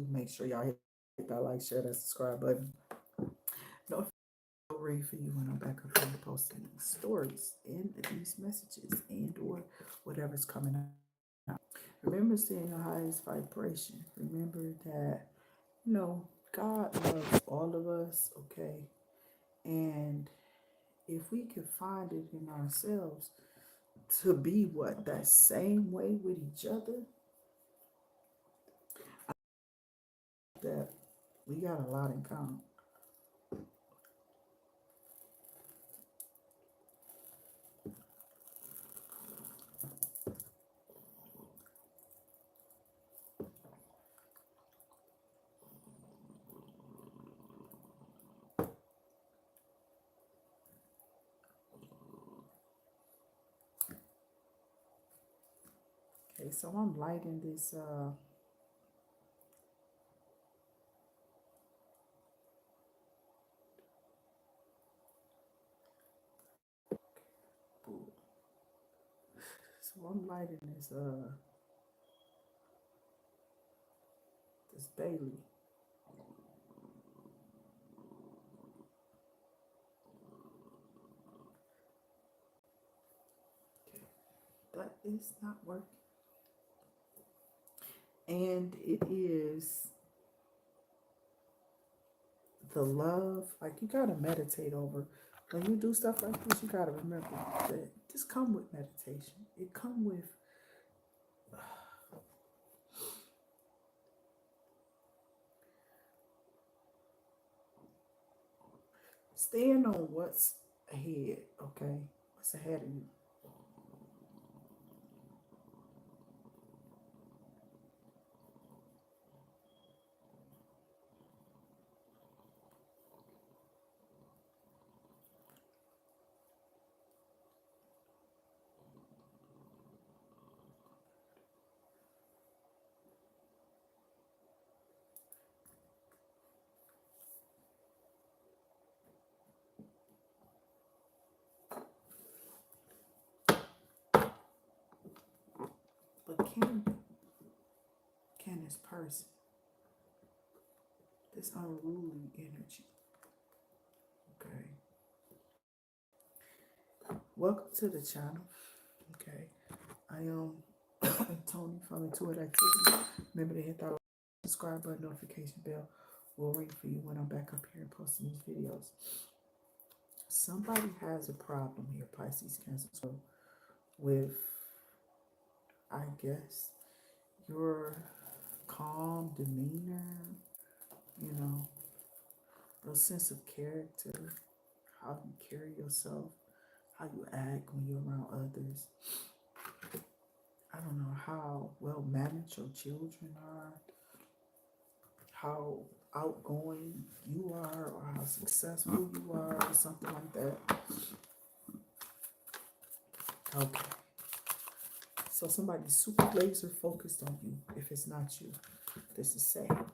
make sure y'all hit that like, share, that subscribe button. No, I'll read for you when I'm back up here posting these stories and these messages and or whatever's coming out. Remember, stay in your highest vibration. Remember that, God loves all of us, okay? And if we can find it in ourselves to be what? That same way with each other, that we got a lot in common. Okay, so I'm lighting this so I'm lighting this bayleaf. That is not working. And it is the love, like you gotta meditate over. When you do stuff like this, you gotta remember that this come with meditation. It come with staying on what's ahead, okay? What's ahead of you. But can this person, this unruly energy, okay? Welcome to the channel, okay? I am Toni from IntuitActivity. Remember to hit that subscribe button, notification bell. Will ring for you when I'm back up here posting these videos. Somebody has a problem here, Pisces, Cancer, so with, I guess, your calm demeanor, your sense of character, how you carry yourself, how you act when you're around others. I don't know how well managed your children are, how outgoing you are, or how successful you are, or something like that. Okay. So somebody's super laser focused on you. If it's not you, this is sad.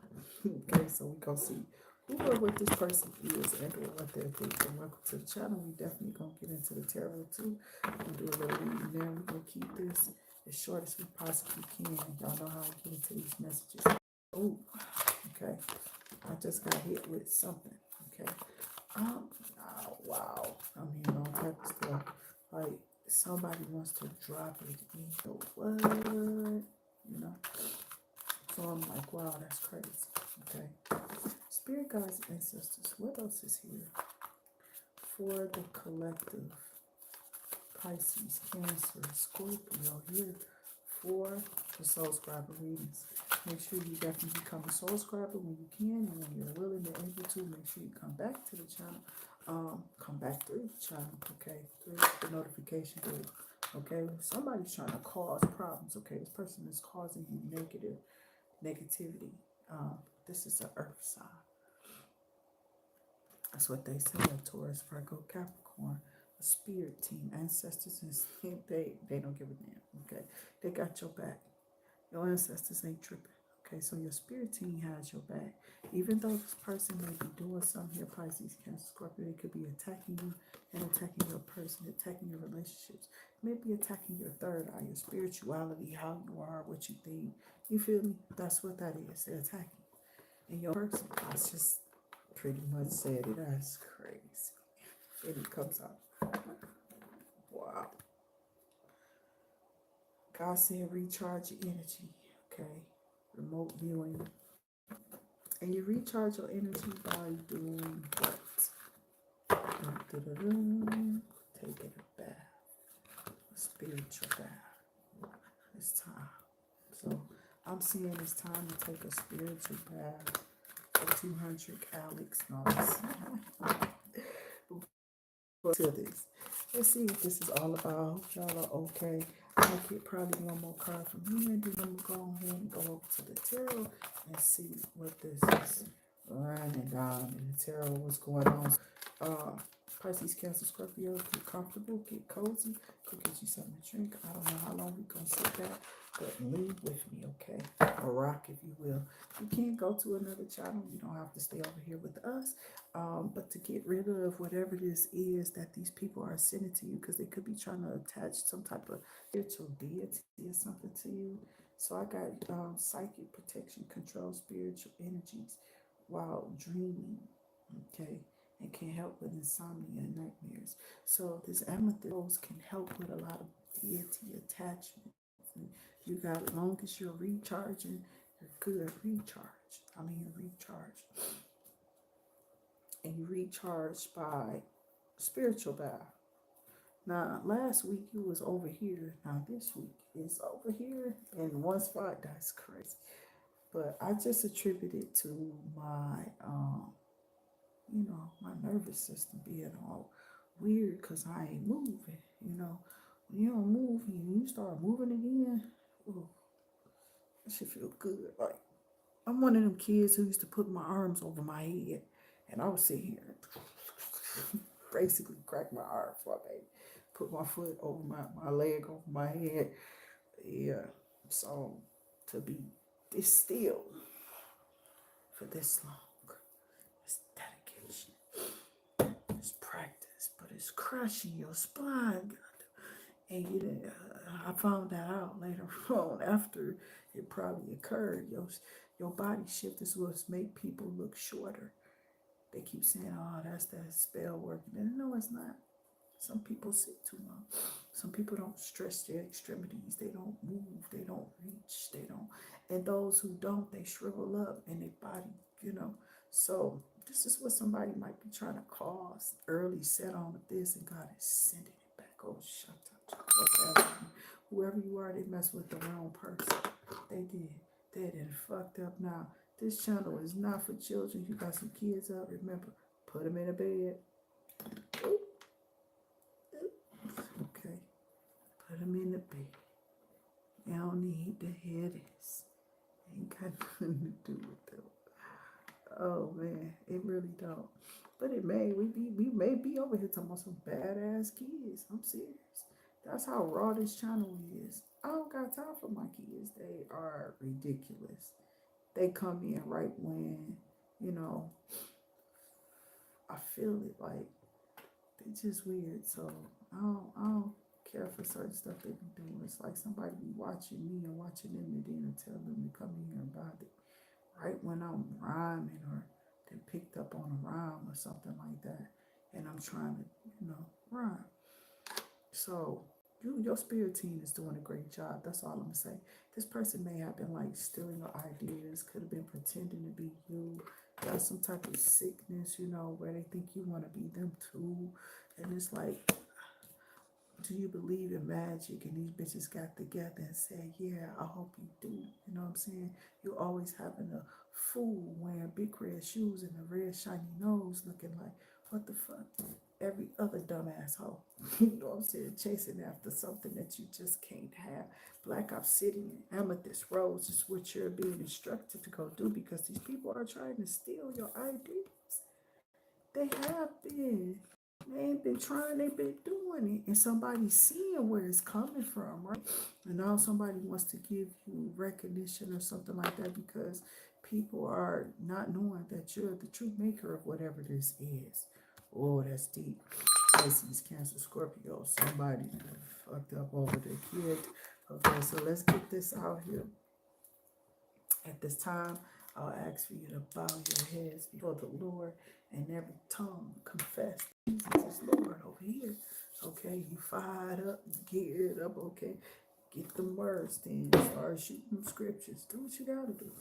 Okay, so we gonna see who or what this person is and or what they're thinking. Welcome to the channel. We definitely gonna get into the tarot too. We'll do a little reading there. We're gonna keep this as short as we possibly can. Y'all know how I get into these messages. Oh, okay. I just got hit with something. Okay. Oh, wow. I'm hearing all type of stuff. Like somebody wants to drop it in the what? So I'm like, wow, that's crazy. Okay. Spirit guides and ancestors, what else is here for the collective? Pisces, Cancer, Scorpio, here for the Soul Scriber readings. Make sure you definitely become a Soul Scriber when you can, and when you're willing and able to. Make sure you come back to the channel. Come back through the channel, okay? Through the notification bell, okay? Somebody's trying to cause problems, okay? This person is causing you negativity. This is an earth sign. That's what they say, a Taurus, Virgo, Capricorn, a spirit team, ancestors, and they don't give a damn, okay? They got your back. Your ancestors ain't tripping, okay? So your spirit team has your back. Even though this person may be doing something here, Pisces, Cancer, Scorpio, they could be attacking you and attacking your person, attacking your relationships, maybe attacking your third eye, your spirituality, how you are, what you think. You feel me? That's what that is. They're attacking. And your person, I just pretty much said it. That's crazy. And it comes out. Wow. God said recharge your energy. Okay. Remote viewing. And you recharge your energy by doing what? Taking a bath. A spiritual bath. It's time. So I'm seeing it's time to take a spiritual bath for 200 Alex notes. To this. Let's see what this is all about. I hope y'all are okay. I'll get probably one more card from here, and then I'm gonna go ahead and go over to the tarot and see what this is running down in the tarot, what's going on. Pisces, Cancer, Scorpio, get comfortable, get cozy, go get you something to drink. I don't know how long we're gonna sit back, but leave with me, okay? Or rock, if you will. You can't go to another channel. You don't have to stay over here with us. But to get rid of whatever this is that these people are sending to you, because they could be trying to attach some type of spiritual deity or something to you. So I got psychic protection, control spiritual energies while dreaming, okay, and can help with insomnia and nightmares. So this amethyst can help with a lot of deity attachments. And you got, as long as you're recharging, you're good. Recharge. And you recharge by spiritual bath. Now, last week you was over here. Now this week is over here in one spot. That's crazy. But I just attribute it to my, my nervous system being all weird because I ain't moving. When you don't move and you start moving again, ooh, that should feel good. Like, I'm one of them kids who used to put my arms over my head, and I would sit here and basically crack my arm for a baby. Put my foot over my leg over my head. Yeah. So to be this still for this long, it's dedication, it's practice, but it's crushing your spine. And I found that out later on after it probably occurred. Your body shift is what's make people look shorter. They keep saying, "Oh, that's that spell working." And no, it's not. Some people sit too long. Some people don't stretch their extremities. They don't move. They don't reach. They don't. And those who don't, they shrivel up in their body. So this is what somebody might be trying to cause early set on with this, and God is sending it back. Oh, shut up. Whoever you are, they mess with the wrong person. They did. They done fucked up now. This channel is not for children. You got some kids up, remember, put them in a bed. Ooh. Okay. Put them in the bed. You don't need to hear this. Ain't got nothing to do with them. Oh man, it really don't. But we may be over here talking about some badass kids. I'm serious. That's how raw this channel is. I don't got time for my kids. They are ridiculous. They come in right when, I feel it, like they just weird. So I don't care for certain stuff they be doing. It's like somebody be watching me and watching them, and then tell them to come in here and buy it right when I'm rhyming, or they picked up on a rhyme or something like that, and I'm trying to, rhyme. So your spirit team is doing a great job. That's all I'm gonna say. This person may have been like stealing your ideas, could have been pretending to be you, got some type of sickness, where they think you want to be them too. And it's like, do you believe in magic? And these bitches got together and said, yeah, I hope you do. You know what I'm saying? You're always having a fool wearing big red shoes and a red shiny nose looking like, what the fuck? Every other dumbass hoe. You know what I'm saying? Chasing after something that you just can't have. Black obsidian, amethyst rose is what you're being instructed to go do, because these people are trying to steal your ideas. They have been. They ain't been trying, they've been doing it. And somebody's seeing where it's coming from, right? And now somebody wants to give you recognition or something like that, because people are not knowing that you're the true maker of whatever this is. Oh, that's deep. Pisces, Cancer, Scorpio. Somebody fucked up over their kid. Okay, so let's get this out here. At this time, I'll ask for you to bow your heads before the Lord and every tongue confess Jesus is Lord over here. Okay, you fired up, geared up, okay. Get them words then. Start shooting them scriptures. Do what you gotta do.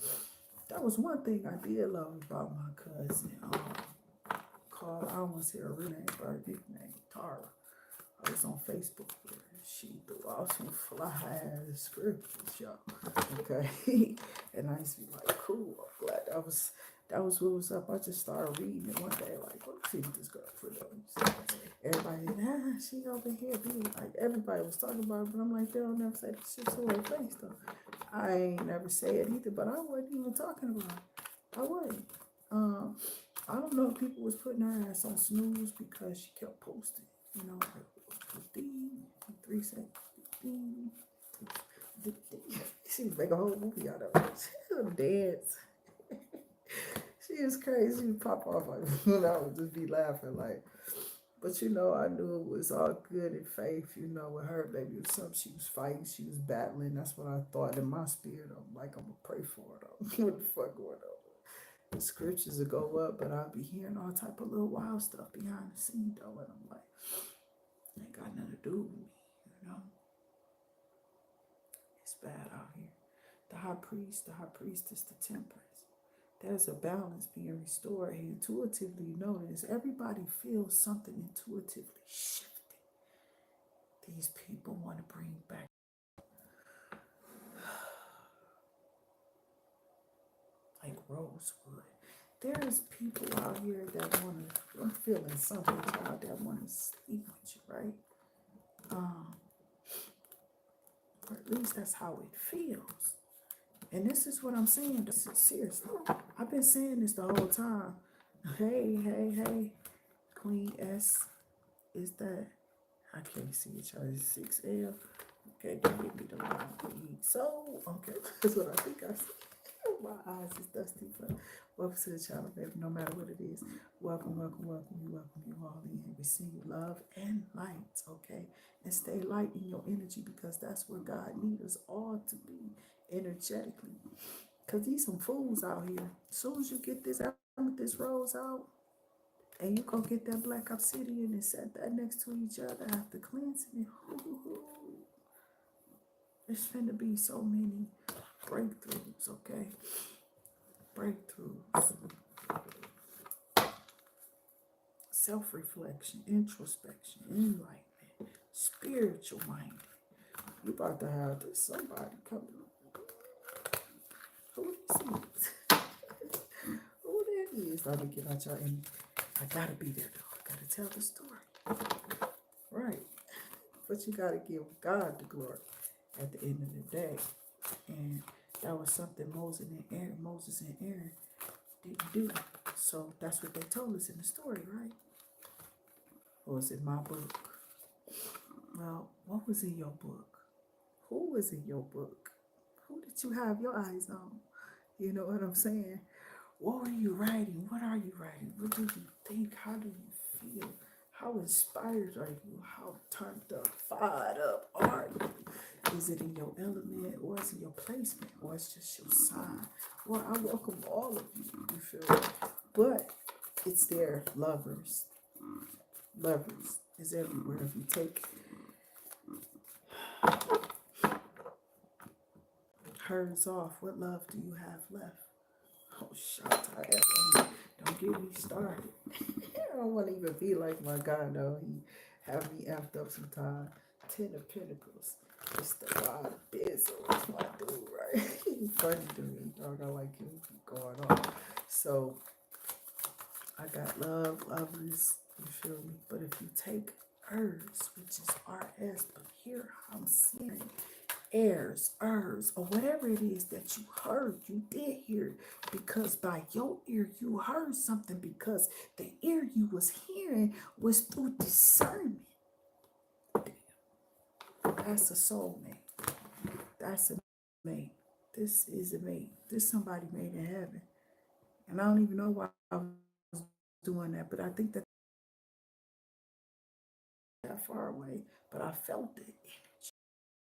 That was one thing I did love about my cousin. Called, I don't want to say her real name, but her nickname, Tara. I was on Facebook with her. She threw out some fly ass scriptures, y'all. Okay. And I used to be like, cool, I'm glad that was what was up. I just started reading it one day, like, let's see what this girl put on. Everybody, she over here being like, everybody was talking about it, but I'm like, they don't never say the shit to her face though. I ain't never say it either, but I wasn't even talking about it. I wasn't. I don't know if people was putting her ass on snooze because she kept posting, you know, like 15, 3 seconds, 15. She would make a whole movie out of it. She would dance. She is crazy. She would pop off like, when I would just be laughing like. But you know, I knew it was all good in faith. You know, with her, baby, it was something she was fighting, she was battling. That's what I thought in my spirit. I'm like, I'm gonna pray for her though. What the fuck going on? The scriptures will go up, but I'll be hearing all type of little wild stuff behind the scene though, and I'm like, ain't got nothing to do with me, you know. It's bad out here. The high priestess, the temperance. There's a balance being restored. And intuitively notice everybody feels something intuitively shifting. These people want to bring back like rosewood. There's people out here that want to, I'm feeling something out that want to sleep with you, right? Or at least that's how it feels. And this is what I'm saying. This is seriously. I've been saying this the whole time. Hey. Queen S is that. I can't see each other. 6L. Okay, don't give me the line. So, okay, that's what I think I see. My eyes is dusty, but welcome to the channel, baby. No matter what it is, welcome you all in. We send you love and light, okay? And stay light in your energy because that's where God needs us all to be energetically. Because these some fools out here. As soon as you get this out, this rose out, and you go get that black obsidian and set that next to each other after cleansing it, there's finna be so many breakthroughs, okay? Breakthroughs. Self-reflection, introspection, enlightenment, spiritual minded. You about to have this somebody coming. Who is it? Who that is? Let me get out your energy. I gotta be there though. I gotta tell the story. Right. But you gotta give God the glory at the end of the day. And that was something Moses and Aaron didn't do. So that's what they told us in the story, right? Or was it my book? Well, what was in your book? Who was in your book? Who did you have your eyes on? You know what I'm saying? What are you writing? What are you writing? What do you think? How do you feel? How inspired are you? How turned up, fired up are you? Is it in your element, or is it your placement, or it's just your sign? Well, I welcome all of you, you feel me? But it's there, lovers. Lovers is everywhere. If you take hers off, what love do you have left? Oh, shut up. Don't get me started. I don't want to even be like my God, though. He have me amped up sometimes. 10 of Pentacles. It's the wild bizzle. That's my dude, right? He's funny to me. Dog, I like him going on. So, I got love, lovers, you feel me? But if you take hers, which is RS, but here I'm seeing heirs, or whatever it is that you heard, you did hear, because by your ear you heard something, because the ear you was hearing was through discernment. That's a soulmate. That's a mate. This is a mate. This somebody made in heaven. And I don't even know why I was doing that, but I think that far away, but I felt it.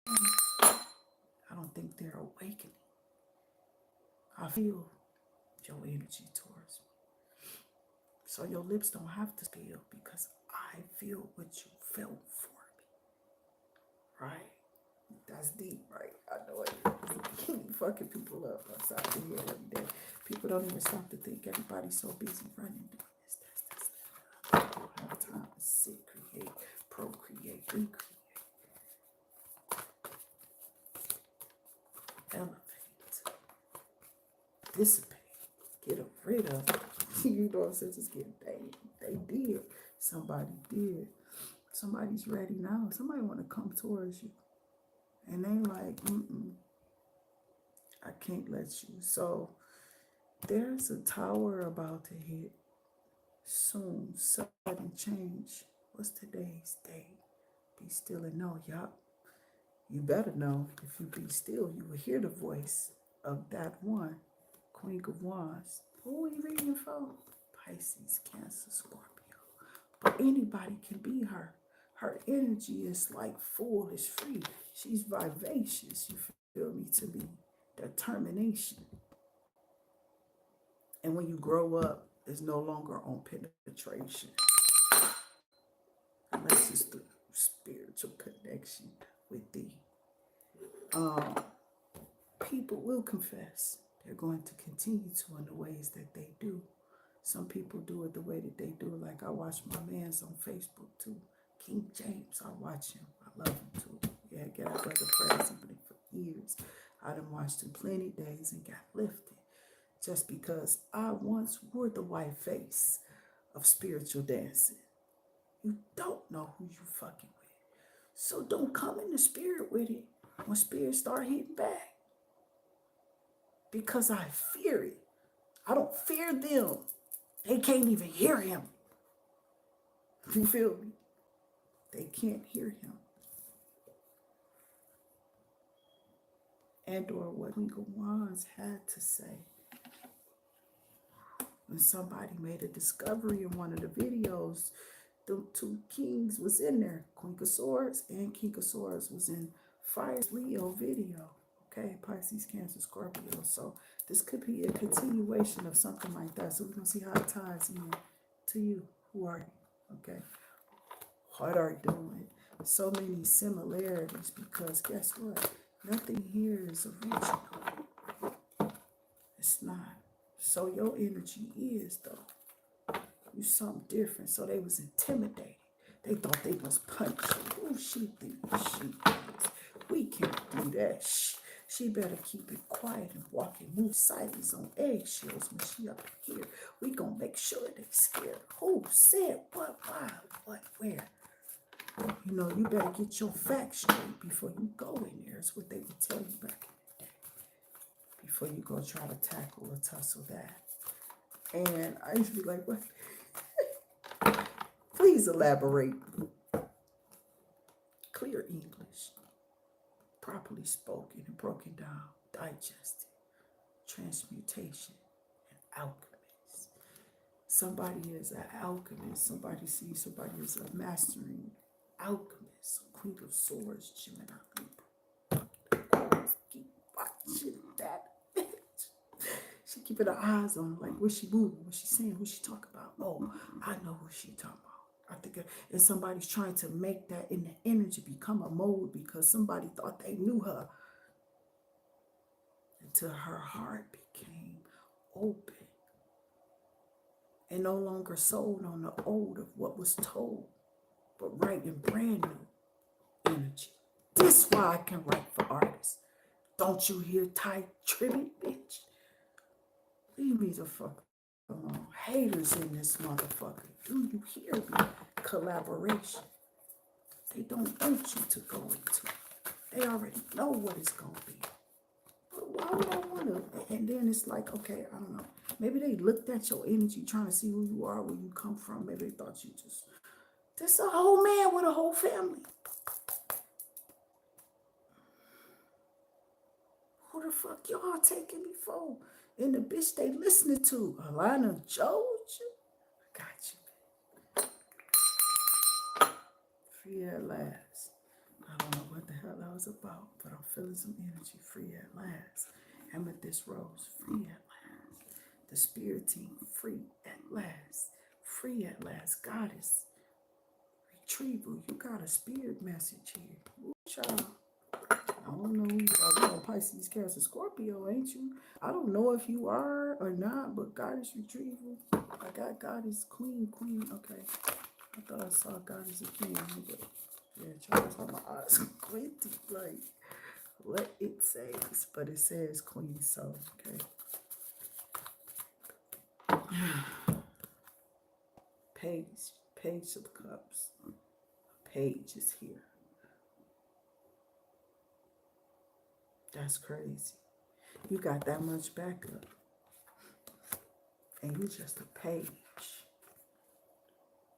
I don't think they're awakening. I feel your energy towards me. So your lips don't have to spill because I feel what you felt for me. Right? That's deep, right? I know it is. Keep fucking people up upside the head every day. People don't even stop to think. Everybody's so busy running, doing this. I don't have time to sit, create, procreate, recreate, elevate, dissipate, get rid of. You know what I'm saying? Just get they did. Somebody did. Somebody's ready now. Somebody want to come towards you. And they like, I can't let you. So there's a tower about to hit soon. Sudden change. What's today's date? Be still and know. Yup. You better know. If you be still, you will hear the voice of that one. Queen of Wands. Who are you reading for? Pisces, Cancer, Scorpio. But anybody can be her. Her energy is like full, it's free. She's vivacious, you feel me, to be determination. And when you grow up, it's no longer on penetration. Unless it's through spiritual connection with thee. People will confess. They're going to continue to in the ways that they do. Some people do it the way that they do. Like I watch my mans on Facebook too. King James, I watch him. I love him too. Yeah, get out brother prayers for years. I done watched him plenty days and got lifted. Just because I once wore the white face of spiritual dancing. You don't know who you fucking with. So don't come in the spirit with it when spirit start hitting back. Because I fear it. I don't fear them. They can't even hear him. You feel me? They can't hear him. And or what Queen of Wands had to say. When somebody made a discovery in one of the videos, the two kings was in there. Queen of Swords and King of Swords was in Fire Leo video. Okay, Pisces, Cancer, Scorpio. So this could be a continuation of something like that. So we're going to see how it ties in to you. Who are you? Okay. What are you doing? So many similarities because guess what? Nothing here is original. It's not. So your energy is though. You something different. So they was intimidated. They thought they was punching. Who she think she is? We can't do that. She better keep it quiet and walk and move silence on eggshells when she up here. We gonna make sure they scared. Who said what, why, what, where? You know, you better get your facts straight before you go in there. It's what they would tell you back in the day. Before you go try to tackle or tussle that. And I used to be like, what? Please elaborate. Clear English. Properly spoken and broken down. Digested. Transmutation. And alchemist. Somebody is an alchemist. Somebody sees somebody as a mastering alchemist. Queen of Swords, Gemini, Libra. Keep watching that bitch. She keeping her eyes on her, like what's she moving, what she saying, what she talking about. Oh, I know who she talking about. I think if somebody's trying to make that in the energy become a mode because somebody thought they knew her until her heart became open and no longer sold on the old of what was told, but writing brand new energy. This is why I can write for artists. Don't you hear Ty Tribbett, bitch? Leave me the fuck alone. Haters in this motherfucker. Do you hear me? Collaboration. They don't want you to go into it. They already know what it's going to be. But why would I want to? And then it's like, okay, I don't know. Maybe they looked at your energy trying to see who you are, where you come from. Maybe they thought you just, this a whole man with a whole family. Who the fuck y'all taking me for? And the bitch they listening to, Alana Georgia. Got you. Free at last. I don't know what the hell I was about, but I'm feeling some energy. Free at last. Amethyst Rose. Free at last. The spirit team, free at last. Free at last. Goddess, retrieval. You got a spirit message here. Ooh, child. I don't know who you are. You know, Pisces, Cancer, Scorpio, ain't you? I don't know if you are or not, but Goddess retrieval. I got Goddess, Queen. Okay. I thought I saw Goddess again, but yeah, Charles on my eyes. Quinty, like what it says, but it says Queen, so okay. Page of Cups. Page is here. That's crazy. You got that much backup. And you just a page.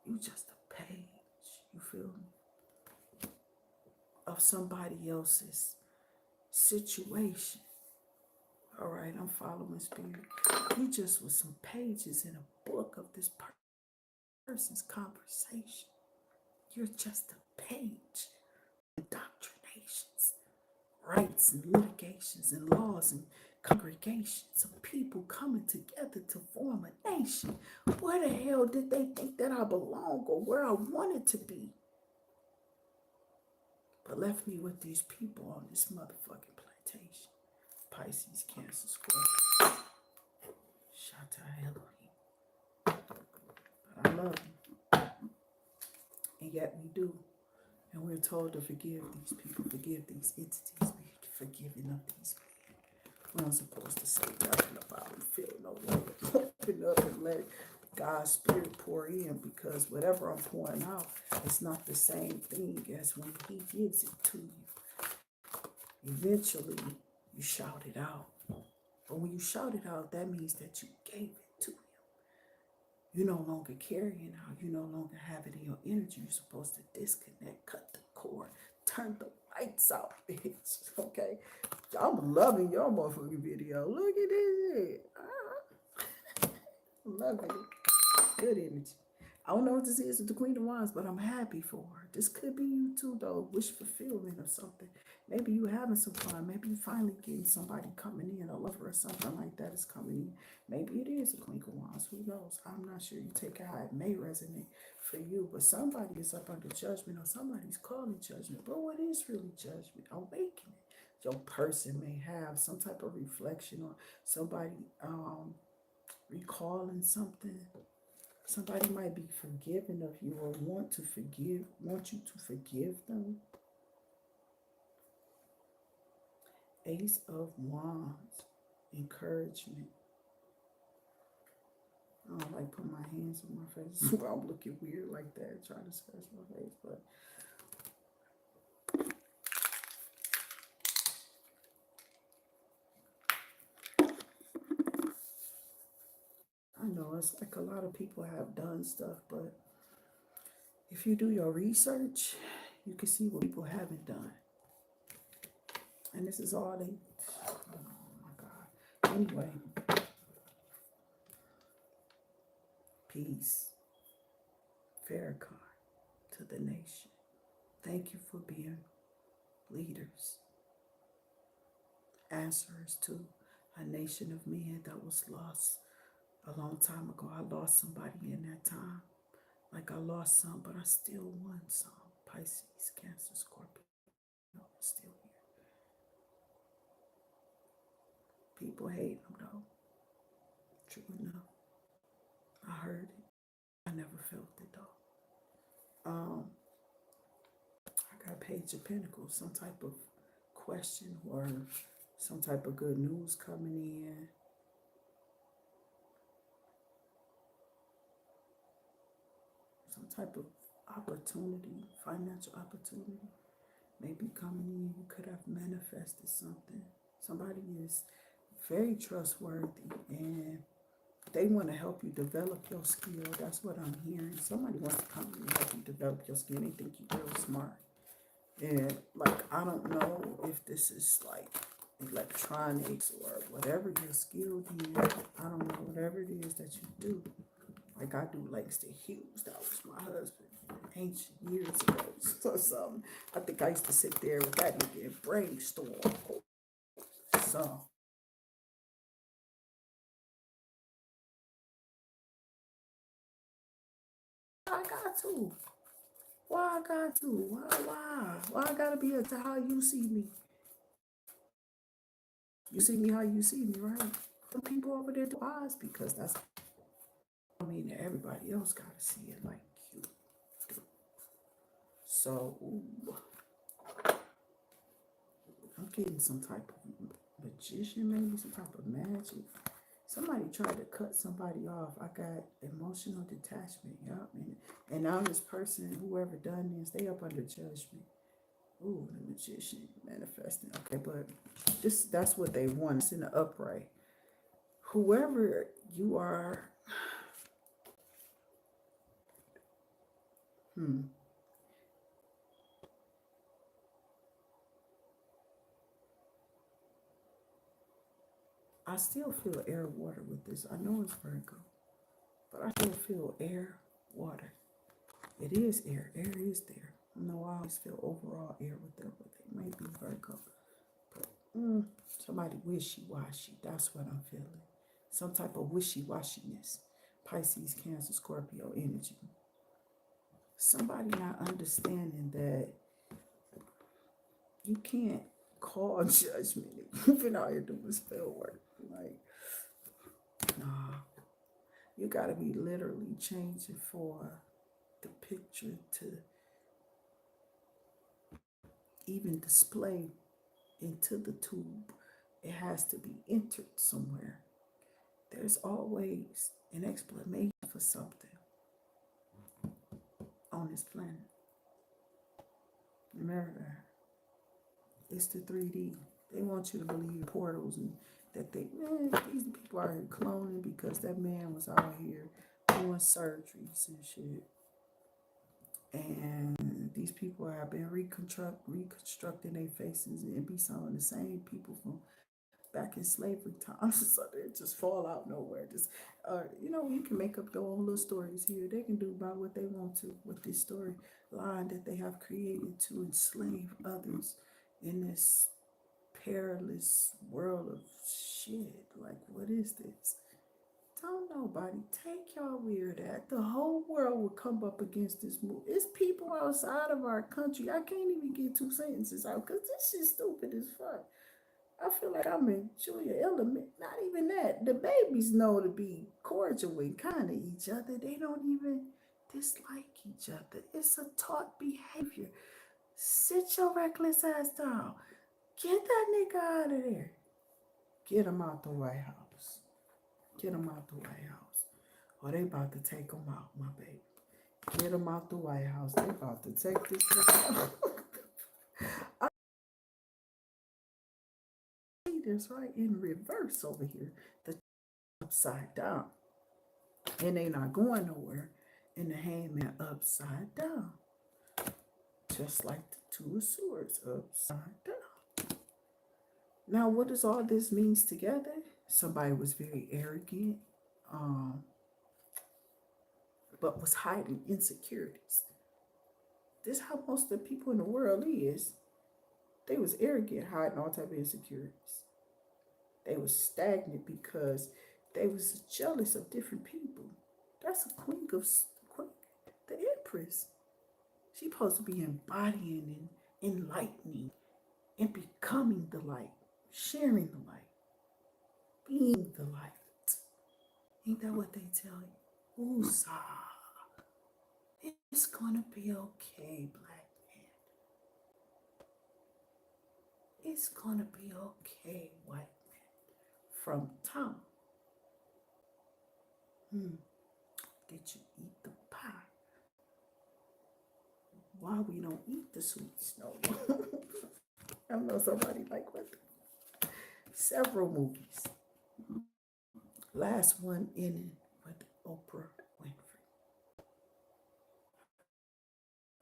You just a page. You feel me? Of somebody else's situation. All right, I'm following spirit. You just was some pages in a book of this person's conversation. You're just a page. Indoctrinations, rights and litigations and laws and congregations of people coming together to form a nation. Where the hell did they think that I belong or where I wanted to be? But left me with these people on this motherfucking plantation. Pisces, Cancer, Scorpio. Shata Elohim. But I love them. And yet we do. And we're told to forgive these people, forgive these entities, be forgiving of these people. We're not supposed to say nothing about them, feel no way. Open up and let God's spirit pour in, because whatever I'm pouring out, it's not the same thing as when He gives it to you. Eventually, you shout it out. But when you shout it out, that means that you gave it to Him. You're no longer carrying out. You no longer have it in your energy. You're supposed to disconnect, cut the cord, turn the lights out, bitch. Okay? I'm loving your motherfucking video. Look at this. I'm loving it. Good energy. I don't know what this is with the Queen of Wands, but I'm happy for her. This could be you too, though. Wish fulfillment or something. Maybe you having some fun. Maybe you finally getting somebody coming in, a lover or something like that is coming in. Maybe it is a Queen of Wands. Who knows? I'm not sure. You take it how it may resonate for you, but somebody is up under judgment or somebody's calling judgment. But what is really judgment? Awakening. Your person may have some type of reflection or somebody recalling something. Somebody might be forgiving of you or want you to forgive them. Ace of Wands, encouragement. I don't like putting my hands on my face. I'm looking weird like that, trying to scratch my face, but I know it's like a lot of people have done stuff, but if you do your research, you can see what people haven't done. And this is all they, oh my God. Anyway, peace, Farrakhan to the nation. Thank you for being leaders, answers to a nation of men that was lost a long time ago. I lost somebody in that time. Like I lost some, but I still won some. Pisces, Cancer, Scorpio, I'm still here. People hate them though. True enough. I heard it. I never felt it though. I got Page of Pentacles, some type of question or some type of good news coming in. Some type of opportunity, financial opportunity maybe coming in. You could have manifested something. Somebody is very trustworthy and they want to help you develop your skill. That's what I'm hearing. Somebody wants to come and help you develop your skill. They think you're real smart. And like, I don't know if this is like electronics or whatever your skill is. I don't know, whatever it is that you do. Like I do Langston Hughes. That was my husband ancient years ago. So something. I think I used to sit there with that nigga and brainstorm. So I got to? Why I got to? Why I gotta be to how you see me? You see me how you see me, right? The people over there do eyes because that's, I mean, everybody else gotta see it like you do. So, ooh, I'm getting some type of magician, maybe some type of magic. Somebody tried to cut somebody off. I got emotional detachment. Yup. And now this person, whoever done this, they up under judgment. Ooh, the magician manifesting. Okay, but that's what they want. It's in the upright. Whoever you are, I still feel air, water with this. I know it's Virgo, but I still feel air, water. It is air. Air is there. No, I always feel overall air with them, but it might be Virgo. But somebody wishy-washy. That's what I'm feeling. Some type of wishy-washiness. Pisces, Cancer, Scorpio energy. Somebody not understanding that you can't call judgment. You've been out here doing spell work. Like, nah. You gotta be literally changing for the picture to even display into the tube. It has to be entered somewhere. There's always an explanation for something on this planet. Remember that. It's the 3D. They want you to believe portals and that these people are cloning because that man was out here doing surgeries and shit. And these people have been reconstructing their faces and be some of the same people from back in slavery times. So they just fall out nowhere. Just you can make up your own little stories here. They can do about what they want to with this storyline that they have created to enslave others in this perilous world of shit. Like, what is this? Don't nobody take y'all weird act. The whole world would come up against this move. It's people outside of our country. I can't even get 2 sentences out because this shit's stupid as fuck. I feel like I'm in Julia Element. Not even that. The babies know to be cordial and kind to each other. They don't even dislike each other. It's a taught behavior. Sit your reckless ass down. Get that nigga out of there. Get him out the White House. Get him out the White House. Or they about to take him out, my baby. Get him out the White House. They about to take this nigga out. I see this right in reverse over here. The upside down. And they not going nowhere. And the hangman upside down. Just like the 2 of Swords upside down. Now, what does all this means together? Somebody was very arrogant, but was hiding insecurities. This is how most of the people in the world is. They was arrogant, hiding all type of insecurities. They was stagnant because they was jealous of different people. That's a queen, the empress. She's supposed to be embodying and enlightening and becoming the light, sharing the light, being the light. Ain't that what they tell you? Woosah. It's gonna be okay, black man. It's gonna be okay, white man. From Tom. Did you eat the pie? Why we don't eat the sweets no more? I know somebody like what? Several movies. Last one in with Oprah Winfrey.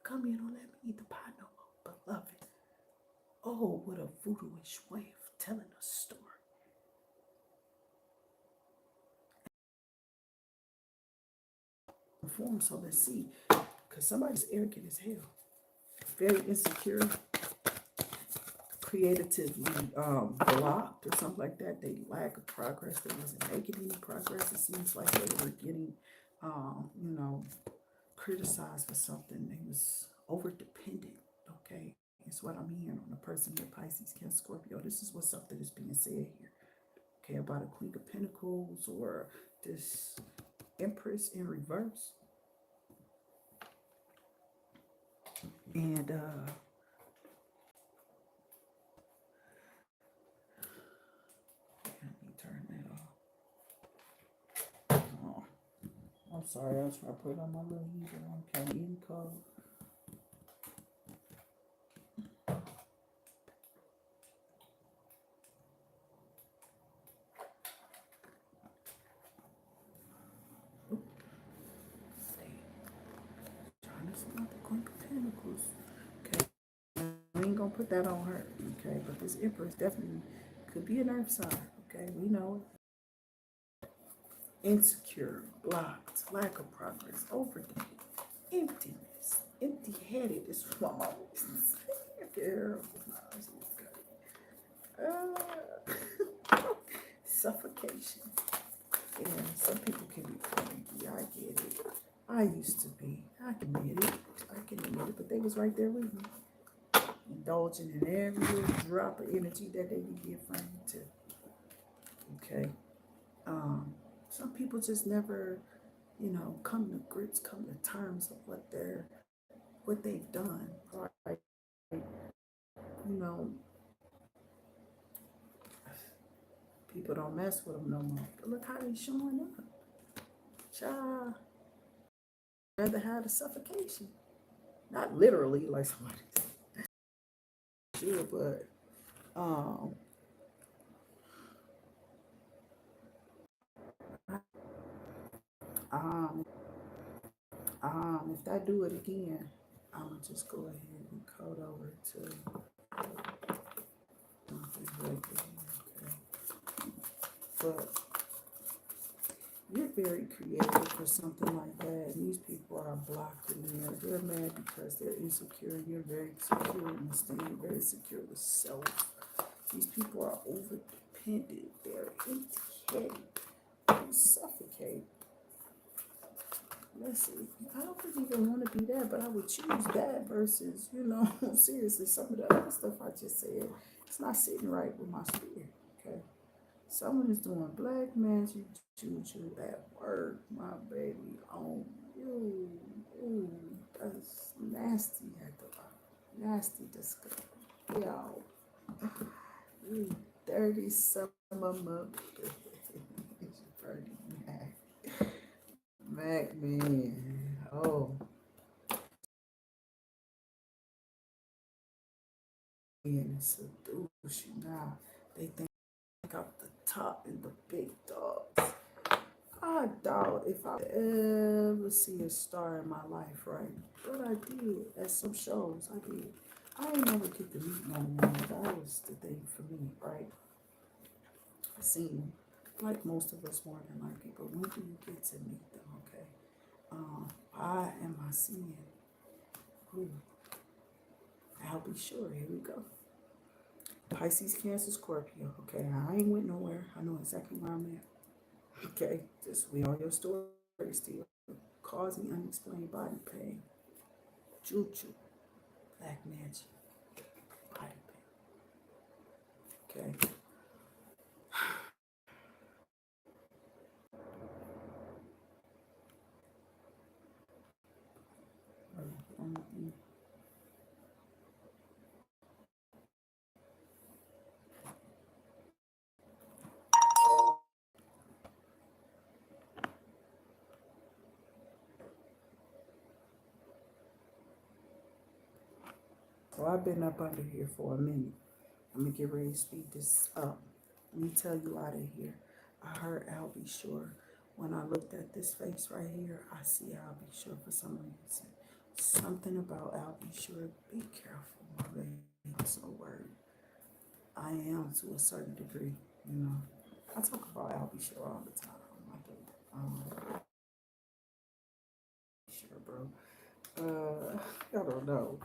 Come here, don't let me eat the pie no more, beloved. Oh, what a voodooish way of telling a story. Form, so let's see. Because somebody's arrogant as hell. Very insecure. Creatively blocked or something like that. They lack of progress. They wasn't making any progress. It seems like they were getting, criticized for something. They was over dependent. Okay, it's what I'm hearing on the person here, Pisces, Cancer, Scorpio. This is what something is being said here. Okay, about a Queen of Pentacles or this Empress in reverse. And let me turn that off. Oh, I'm sorry, I was trying to put on my little heater. Okay, in code. Trying to see about the Queen of Pentacles. Okay, we ain't gonna put that on her. Okay, but this Empress definitely could be an earth sign. Okay, we know it. Insecure, blocked, lack of progress, overdone, emptiness, empty-headed is what my mom used to say. Suffocation. Yeah, some people can be cranky. I get it. I used to be. I can admit it. But they was right there with me, indulging in every little drop of energy that they can get from you too. Okay. Some people just never, come to grips, come to terms of what they've done. Right? People don't mess with them no more. But look how they showing up. Child, rather have the suffocation. Not literally like somebody said, but if I do it again, I'm gonna just go ahead and code over to okay. But you're very creative for something like that. And these people are blocked in there. They're mad because they're insecure. You're very secure in staying very secure with self. These people are over dependent. They're empty-headed. They suffocate. Let's see. I don't even want to be that, but I would choose that versus, seriously, some of the other stuff I just said. It's not sitting right with my spirit. Okay. Someone is doing black magic juju at work, my baby, on you. Ooh, that's nasty at the bottom. Nasty, disgusting. Yo, you dirty son of a dirty Mac man. Oh, and it seduce you now. They think out the top and the big dogs. I doubt if I ever see a star in my life, right? But I did at some shows. I did. I ain't never get to meet no one. That was the thing for me, right? I seen them, like most of us more than likely. But when do you get to meet them? Okay. Why am I seeing who? I'll be sure. Here we go. Pisces, Cancer, Scorpio. Okay, I ain't went nowhere. I know exactly where I'm at. Okay, just we on your story still. Causing unexplained body pain. Juju. Black magic. Body pain. Okay. So I've been up under here for a minute. I'm gonna get ready to speed this up. Let me tell you out of here. I heard I'll be sure. When I looked at this face right here, I see I'll be sure for some reason. Something about I'll be sure. Be careful, my baby. I'm so worried. I am to a certain degree, I talk about I'll be sure all the time. Sure, bro. I don't know.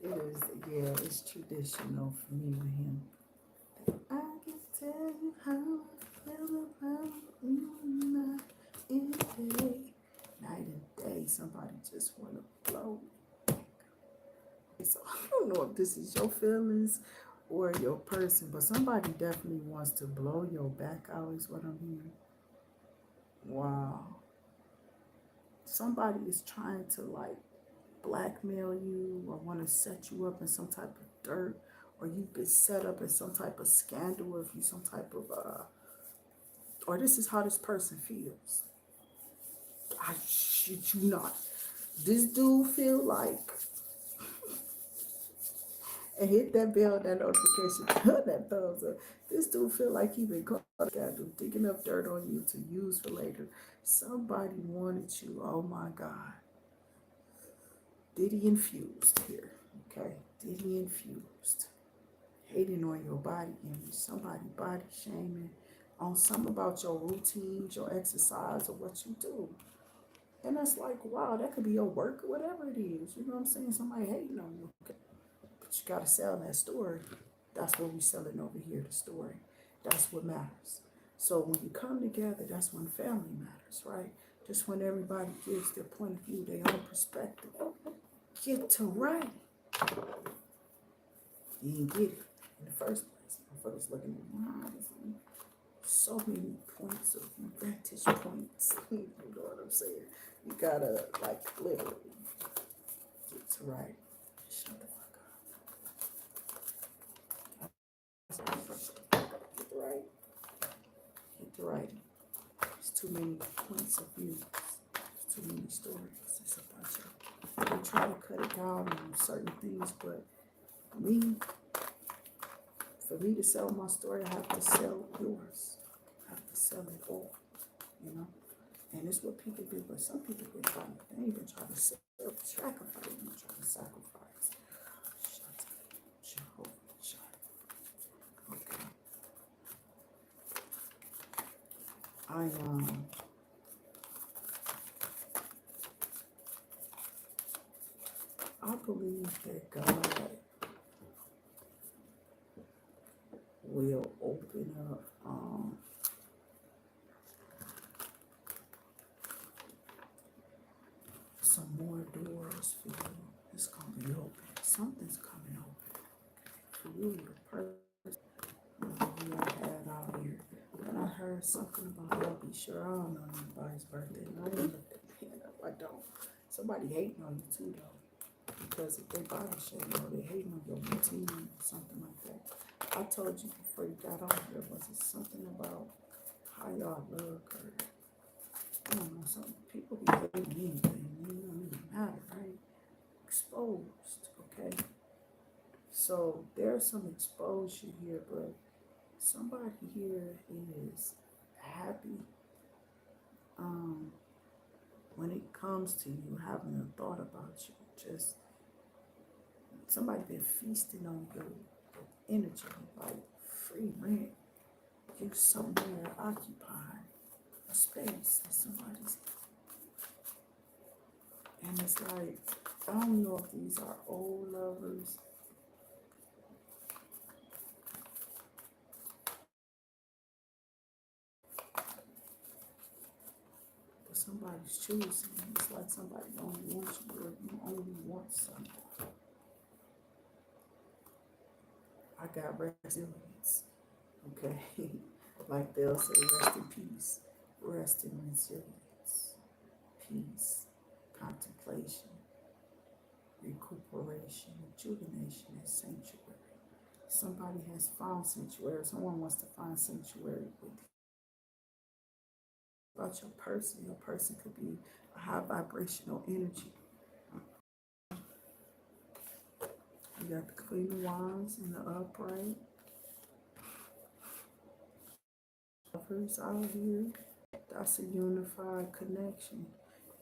It is, yeah, it's traditional for me with him. I can tell you how I feel about you and I in the day, night and day, somebody just want to blow. So I don't know if this is your feelings or your person, but somebody definitely wants to blow your back out is what I'm hearing. Wow. Somebody is trying to like blackmail you or want to set you up in some type of dirt, or you've been set up in some type of scandal, or if you some type of or this is how this person feels. I shit you not. This dude feel like, and hit that bell, that notification, that thumbs up. This dude feel like he been caught scandal, digging up dirt on you to use for later. Somebody wanted you. Oh my God. Diddy infused here. Okay. Diddy infused. Hating on your body image. Somebody body shaming on something about your routines, your exercise, or what you do. And that's like, wow, that could be your work or whatever it is. You know what I'm saying? Somebody hating on you. Okay. But you got to sell that story. That's what we selling over here, the story. That's what matters. So when you come together, that's when family matters, right? Just when everybody gives their point of view, their own perspective. Get to writing. You didn't get it in the first place. Motherfuckers looking at my eyes. So many points of vantage points. You know what I'm saying? You gotta, like, literally get to writing. Shut the fuck up. Get to writing. Get to writing. There's too many points of view. There's too many stories. It's a bunch of. They try to cut it down on certain things, but for me to sell my story, I have to sell yours. I have to sell it all, you know? And it's what people do, but some people been trying to, they ain't been trying to sacrifice, they've been trying to sacrifice. Shut up, Jehovah, shut up. Okay. I believe that God will open up some more doors for you. It's gonna be open. Something's coming open for you, your person. You had out here. When I heard something about, I'll be sure I don't know anybody's birthday. And I didn't look that pen up. I don't. Somebody hating on you too, though. Because if they body shame or they hating on your routine or something like that. I told you before you got on here, was it something about how y'all look, or I don't know, something. People be hating anything. It don't even matter, right? Exposed, okay? So there's some exposure here, but somebody here is happy when it comes to you having a thought about you. Just somebody been feasting on your energy, like free rent. You somewhere occupying a space that somebody's, and it's like, I don't know if these are old lovers. But somebody's choosing. It's like somebody only wants you, or you only want something. I got resilience. Okay. Like they'll say, rest in peace. Rest in resilience. Peace. Contemplation. Recuperation. Rejuvenation, and sanctuary. Somebody has found sanctuary. Someone wants to find sanctuary with you. About your person could be a high vibrational energy. You got the Queen of Wands in the upright. Lovers out here. That's a unified connection.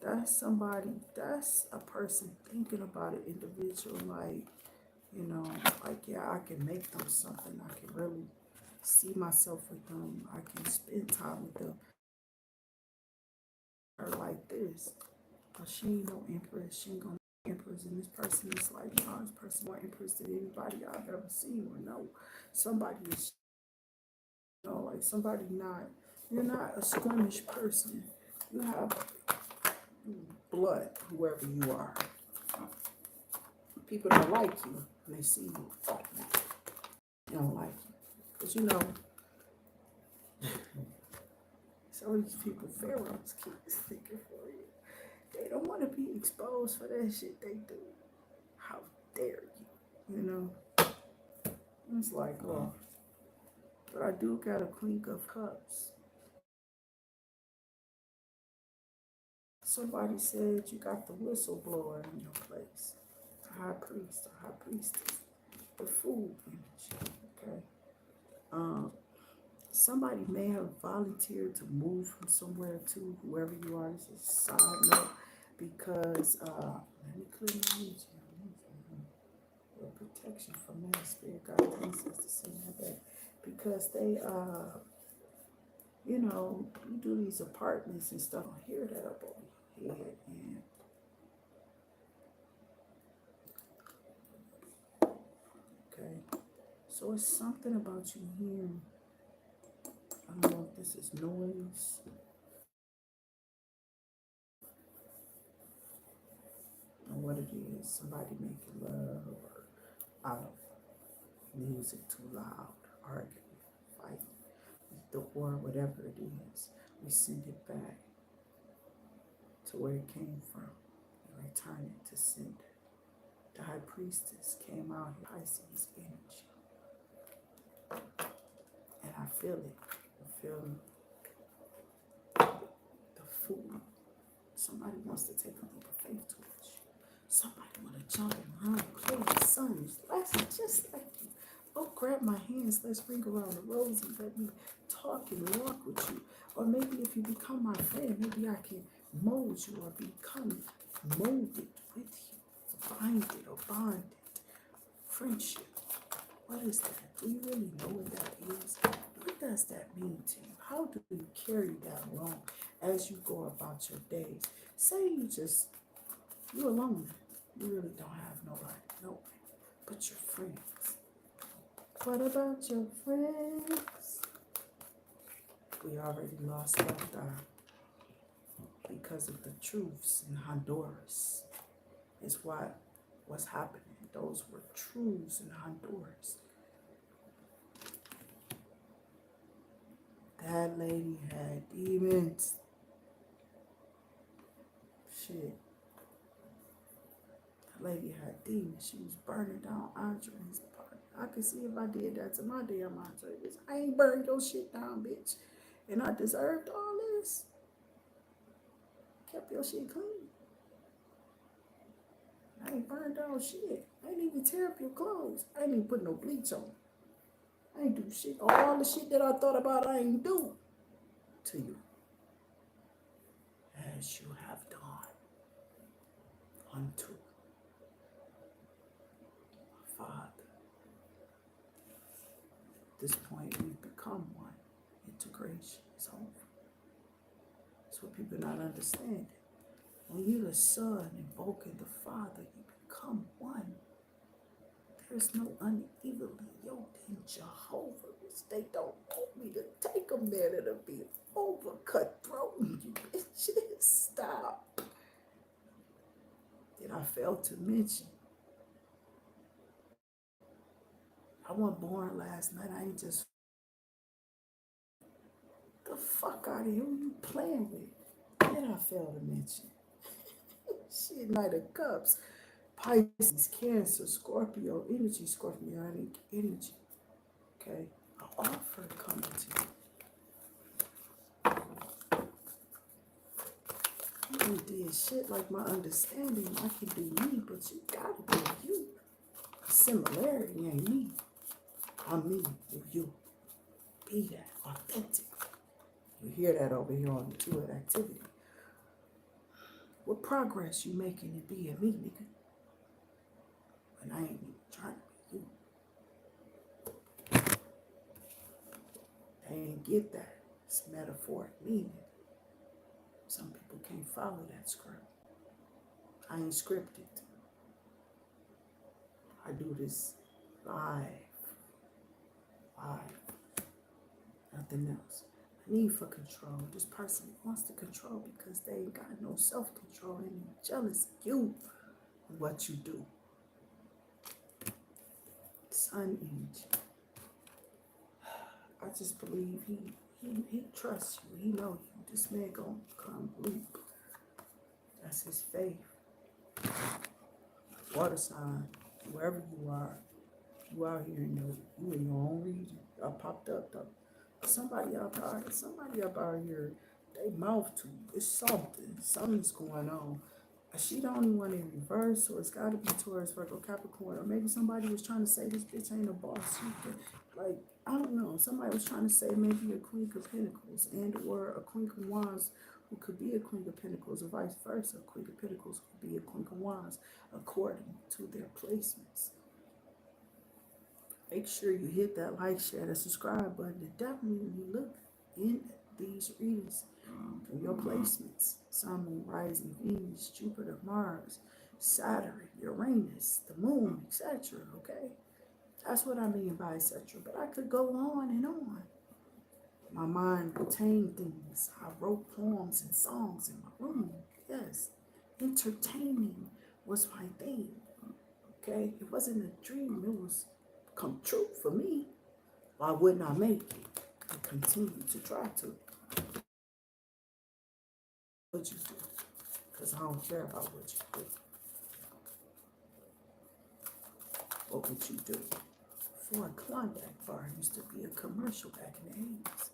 That's somebody, that's a person thinking about an individual, like, you know, like, yeah, I can make them something. I can really see myself with them. I can spend time with them. Or like this. But she ain't no empress. She ain't gonna be empress. And this person is like, no, this person more empress than anybody I've ever seen or know. Somebody is, you know, like somebody not, you're not a squeamish person. You have blunt, whoever you are. People don't like you when they see you like that. They don't like you. Because you know, some of these people, pharaohs keep thinking for you. They don't want to be exposed for that shit they do. How dare you? You know? It's like, oh, but I do got a Queen of Cups. Somebody said you got the whistleblower in your place. The high priest, the high priestess, the food energy. Okay. Somebody may have volunteered to move from somewhere to whoever you are. This is a side note because let me clear my energy. Protection from that spirit, God says to send that back because they you know, you do these apartments and stuff. I hear that up over your head, and okay, so it's something about you hearing. I don't know if this is noise. Or what it is, somebody making love or I don't know, music too loud, arguing, fighting, the war, whatever it is, we send it back to where it came from and return it to sender. The high priestess came out here, Pisces energy, and I feel it. I feel the food. Somebody wants to take a leap of faith towards you. Somebody want to jump around, play with sons. That's just like you. Oh, grab my hands. Let's ring around the rosy. Let me talk and walk with you. Or maybe if you become my friend, maybe I can mold you or become molded with you. Bind it or bond it. Friendship. What is that? Do you really know what that is? What does that mean to you? How do you carry that along as you go about your days? Say you're alone. You really don't have nobody, no, but your friends. What about your friends? We already lost that because of the truths in Honduras. Is what's happening. Those were truths in Honduras. That lady had demons. Shit. That lady had demons. She was burning down Andre's party. I could see if I did that to my damn Andre. I ain't burned your shit down, bitch. And I deserved all this. Kept your shit clean. I ain't burned down shit. I ain't even tear up your clothes. I ain't even put no bleach on. I ain't do shit. All the shit that I thought about, I ain't do to you. As you have done unto my Father. At this point, we've become one. Integration is over. That's what people not understanding. When you're the Son invoking the Father, you become one. There's no unevenly yoked in Jehovah, which they don't want me to take them there. That'll be over cutthroat. You bitches, stop. Then I failed to mention, I wasn't born last night. I ain't just the fuck out of here. Who you playing with? Then I failed to mention. Shit, Knight of Cups. Pisces, Cancer, Scorpio, energy, Scorpionic energy. Okay? An offer coming to you. You ain't did shit like my understanding. I can do me, but you gotta be you. Similarity ain't me. I'm me with you. Be that. Authentic. You hear that over here on IntuitActivity. What progress you making in being me, nigga? And I ain't even trying to be you. They ain't get that. It's metaphoric meaning. Some people can't follow that script. I ain't scripted. I do this live. Nothing else. need for control. This person wants to control because they ain't got no self-control and they're jealous of you and what you do. Sun energy. I just believe he trusts you. He know you. This man gonna come leap. That's his faith. Water sign, wherever you out here in your own region. I popped up though. Somebody up out here, they mouth to it's something's going on. She the only one in reverse, or it's got to be Taurus, Virgo, Capricorn, or maybe somebody was trying to say this bitch ain't a boss. Like, I don't know. Somebody was trying to say maybe a Queen of Pentacles and or a Queen of Wands who could be a Queen of Pentacles, or vice versa. A Queen of Pentacles could be a Queen of Wands according to their placements. Make sure you hit that like, share, that subscribe button, and definitely when you look in these readings from your placements, Sun, Moon, Rising, Venus, Jupiter, Mars, Saturn, Uranus, the Moon, etc. Okay, that's what I mean by etc. But I could go on and on. My mind retained things. I wrote poems and songs in my room. Yes, entertaining was my thing. Okay, it wasn't a dream. It was come true for me. Why wouldn't I make it? I continue to try to. What you do? Because I don't care about what you do. What would you do? For a Klondike bar used to be a commercial back in the 80s.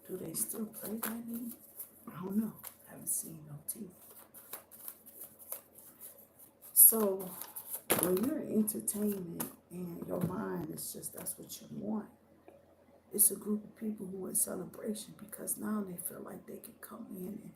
Do they still play that name? I don't know. Haven't seen no TV. So when you're in entertainment and your mind is just that's what you want, it's a group of people who are in celebration because now they feel like they can come in and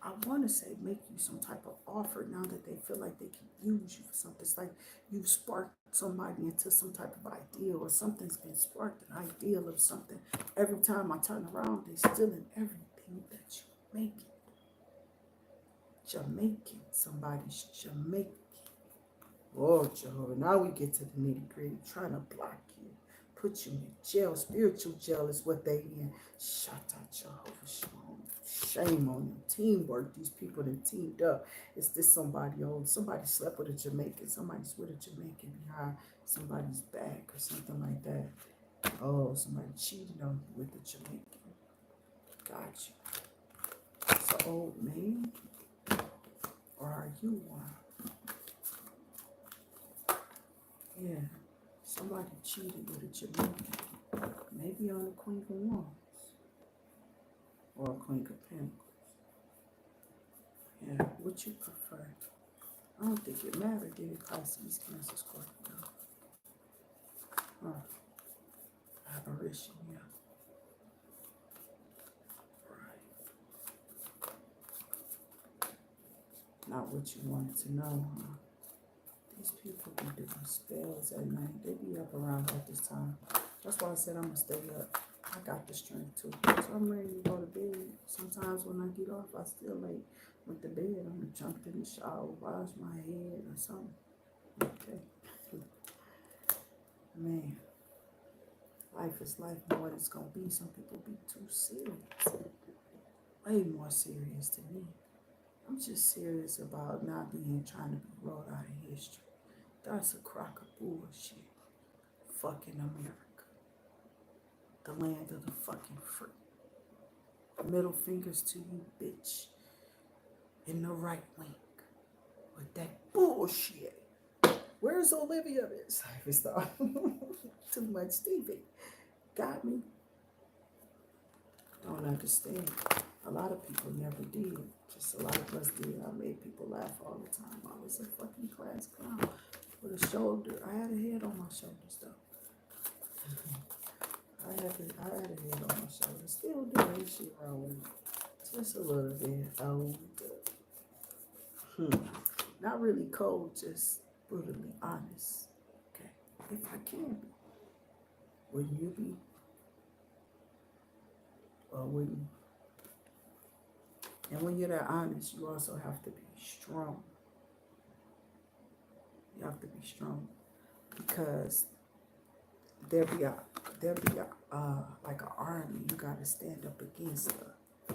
I want to say make you some type of offer now that they feel like they can use you for something. It's like you've sparked somebody into some type of idea or something's been sparked, an ideal of something. Every time I turn around, they're stealing everything that you're making. Jamaican, somebody's Jamaican. Oh, Jehovah, now we get to the nitty gritty, trying to block you, put you in jail. Spiritual jail is what they in. Shut up, Jehovah. Shame on them. Teamwork. These people that teamed up. Is this somebody old? Somebody slept with a Jamaican. Somebody's with a Jamaican behind somebody's back or something like that. Oh, somebody cheated on you with a Jamaican. Got you. It's an old man. Or are you one? Yeah. Somebody cheated with a Jamaican. Maybe on a Queen of Wands. Or a Queen of Pentacles. Yeah, what you prefer? I don't think it mattered, did it? Pisces, Cancer, Scorpio. Aberration, yeah. Right. Not what you wanted to know, huh? These people be doing spells at night. They be up around about this time. That's why I said I'm going to stay up. I got the strength too. So I'm ready to go to bed. Sometimes when I get off, I still late with the bed. I'm going to jump in the shower, wash my head or something. Okay. Man. Life is life and what it's going to be. Some people be too serious. Way more serious than me. I'm just serious about not trying to be wrote out of history. That's a crock of bullshit. Fucking America. The land of the fucking free. Middle fingers to you, bitch. In the right wing. With that bullshit. Where's Olivia? This life is too much TV. Got me? Don't understand. A lot of people never did. Just a lot of us did. I made people laugh all the time. I was a fucking class clown with a shoulder. I had a head on my shoulders though. I had a head on my shoulders. Still do. Ain't shit wrong with me. Just a little bit old. Not really cold, just brutally honest. Okay. If I can be. Wouldn't you be? Or wouldn't you? And when you're that honest, you also have to be strong. You have to be strong because there be there'll be like an army. You got to stand up against the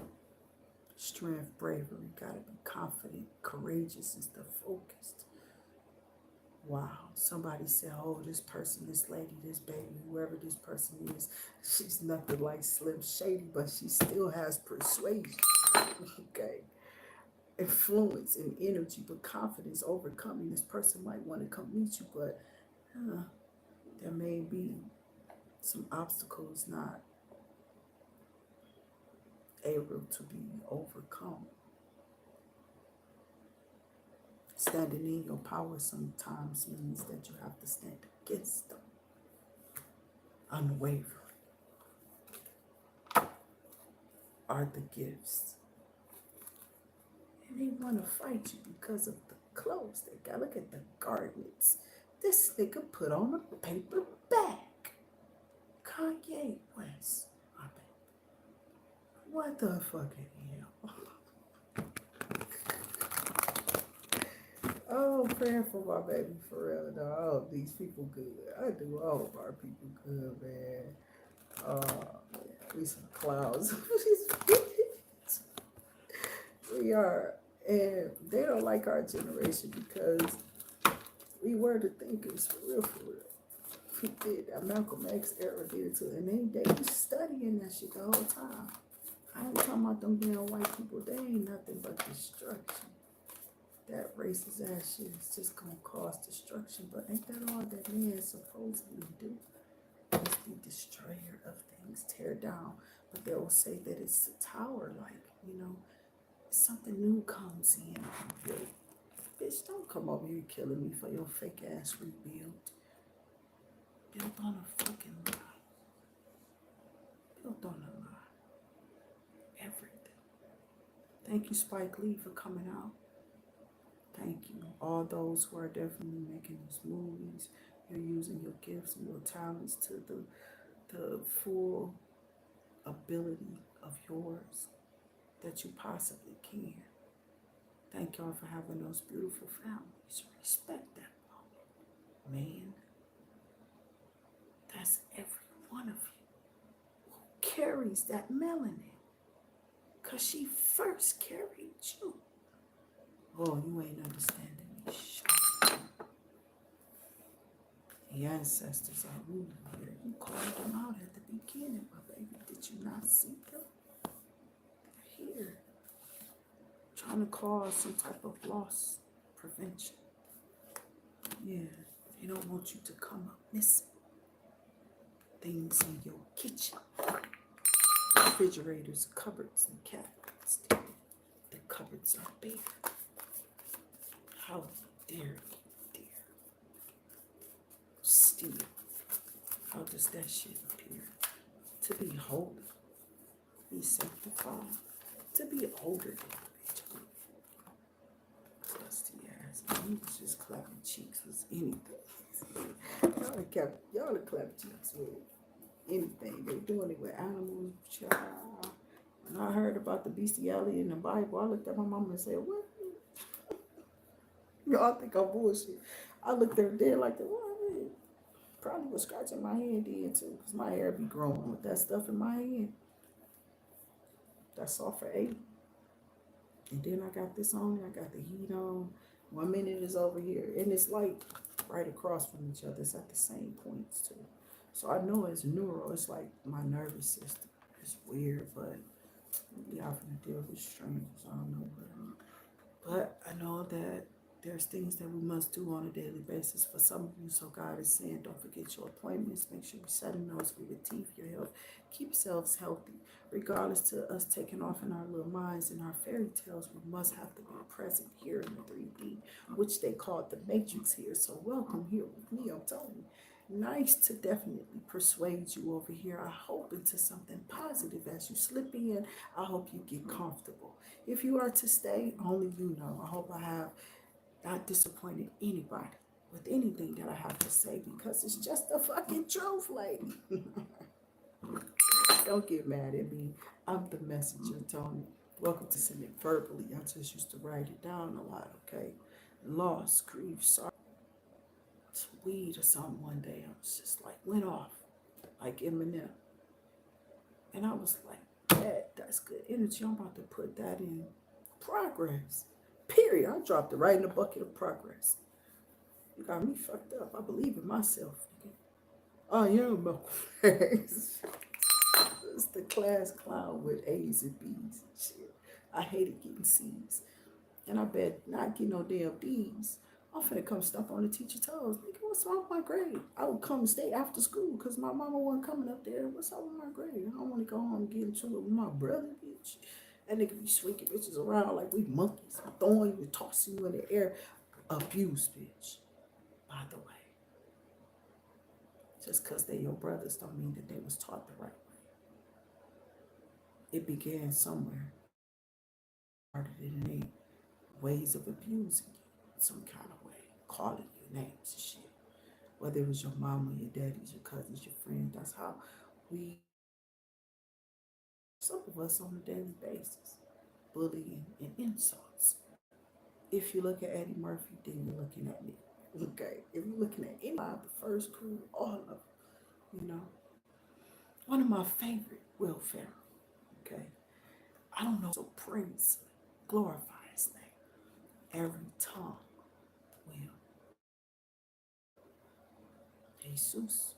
strength, bravery. You got to be confident, courageous, and stuff, focused. Wow. Somebody said, oh, this person, this lady, this baby, whoever this person is, she's nothing like Slim Shady, but she still has persuasion. Okay. Influence and energy, but confidence, overcoming. This person might want to come meet you, but there may be some obstacles not able to be overcome. Standing in your power sometimes means that you have to stand against them. Unwavering are the gifts. And they want to fight you because of the clothes they got. Look at the garments this nigga put on a paper bag. Kanye West. I bet. What the fucking hell? Oh, I'm praying for my baby for real. No, all of these people good. I do all of our people good, man. Man, we some clowns. We are. And they don't like our generation because we were the thinkers, for real, for real. We did that. Malcolm X era did it too. And they was studying that shit the whole time. I ain't talking about them being white people. They ain't nothing but destruction. That racist ass shit is just gonna cause destruction. But ain't that all that man supposedly do? Just be destroyer of things, tear down. But they will say that it's the tower, like, you know, something new comes in. Bitch, don't come over here killing me for your fake ass rebuild. Built on a fucking lie. Built on a lie. Everything. Thank you, Spike Lee, for coming out. Thank you. All those who are definitely making these movies. You're using your gifts and your talents to the full ability of yours that you possibly can. Thank y'all for having those beautiful families. Respect that woman. Man, that's every one of you who carries that melanin. Because she first carried you. Oh, you ain't understanding me. Shut. The ancestors are ruling here. You called them out at the beginning, my baby. Did you not see them? They're here. Trying to cause some type of loss prevention. Yeah, they don't want you to come up missing. Things in your kitchen. Refrigerators, cupboards, and cabinets. The cupboards are bare. How dare you, dear? Steal. How does that shit appear? To be holy, be sanctified, to be older than a bitch. Dusty ass. You was just clapping cheeks with anything. Y'all are clapping cheeks with anything. They doing it with animals, child. When I heard about the bestiality in the Bible, I looked at my mama and said, what? Y'all think I'm bullshit. I looked there dead like that. What? Probably was scratching my head then too, because my hair be growing with that stuff in my head. That's all for 8. And then I got this on, I got the heat on. 1 minute is over here. And it's like right across from each other. It's at the same points too. So I know it's neural. It's like my nervous system. It's weird, but y'all can deal with strangers. I don't know what. But I know that there's things that we must do on a daily basis for some of you. So God is saying, don't forget your appointments. Make sure you're setting those for your teeth, your health. Keep yourselves healthy. Regardless to us taking off in our little minds and our fairy tales, we must have to be present here in the 3D, which they call the Matrix here. So welcome here with me. I'm Toni. Nice to definitely persuade you over here. I hope into something positive as you slip in. I hope you get comfortable. If you are to stay, only you know. I hope I have not disappointed anybody with anything that I have to say, because it's just the fucking truth, lady. Don't get mad at me. I'm the messenger, Toni. Welcome to send it verbally. I just used to write it down a lot, okay? Loss, grief, sorrow. Weed or something one day. I was just like, went off. like Eminem. And I was like, that's good energy. I'm about to put that in progress. Period. I dropped it right in the bucket of progress. You got me fucked up. I believe in myself. I am a it's the class clown with A's and B's and shit. I hated getting C's. And I bet not getting no damn D's. I'm finna come stomp on the teacher toes. Nigga, what's wrong with my grade? I would come and stay after school because my mama wasn't coming up there. What's up with my grade? I don't want to go home and get into it with my brother, bitch. That nigga be swinging bitches around like we monkeys, throwing you and tossing you in the air. Abuse, bitch. By the way, just because they your brothers don't mean that they was taught the right way. It began somewhere. Started in a ways of abusing you in some kind of way, calling you names and shit. Whether it was your mama, your daddies, your cousins, your friends, that's how we, some of us on a daily basis, bullying and insults. If you look at Eddie Murphy, then you're looking at me. Okay. If you're looking at any of the first crew, all of them, you know. One of my favorite, Will Ferrell. Okay. I don't know, so praise, glorify his name. Every tongue will. Jesus,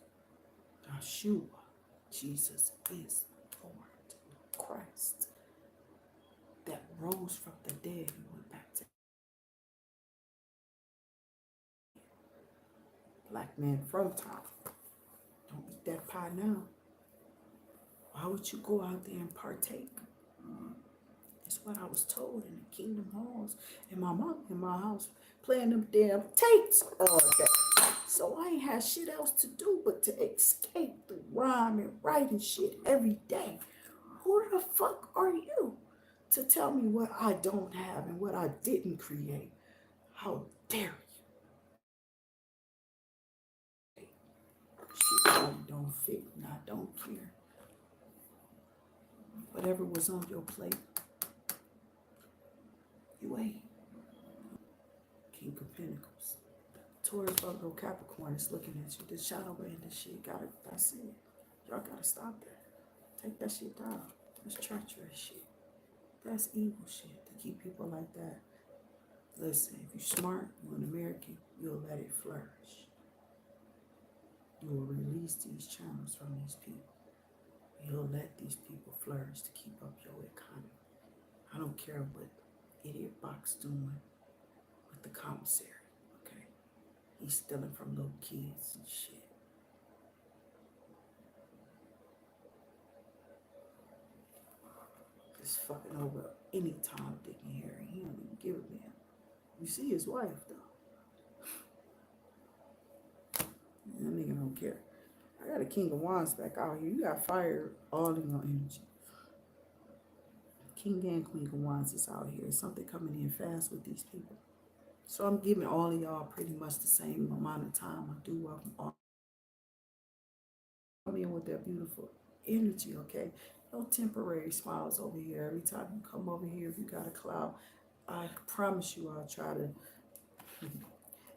Yeshua, Jesus is Lord, Christ, that rose from the dead and went back to black man from time. Don't eat that pie now. Why would you go out there and partake? That's what I was told in the Kingdom Halls. And my mom in my house playing them damn tapes all day. So I ain't had shit else to do but to escape the rhyme and writing shit every day. Who the fuck are you to tell me what I don't have and what I didn't create? How dare you? Shit probably don't fit and I don't care. Whatever was on your plate, you ate. King of Pentacles. Taurus, Virgo, Capricorn is looking at you. This shadow band, this shit, that's it. Y'all gotta stop that. Take that shit down. That's treacherous shit. That's evil shit to keep people like that. Listen, if you're smart, you're an American, you'll let it flourish. You will release these channels from these people. You'll let these people flourish to keep up your economy. I don't care what idiot Box doing with the commissary, okay? He's stealing from little kids and shit. Just fucking over any Tom, Dick, and Harry. He don't even give a damn. You see his wife, though. That nigga don't care. I got a King of Wands back out here. You got fire all in your energy. King and Queen of Wands is out here. Something coming in fast with these people. So I'm giving all of y'all pretty much the same amount of time. I do welcome all come in with that beautiful energy, okay? No temporary smiles over here. Every time you come over here, if you got a cloud, I promise you I'll try to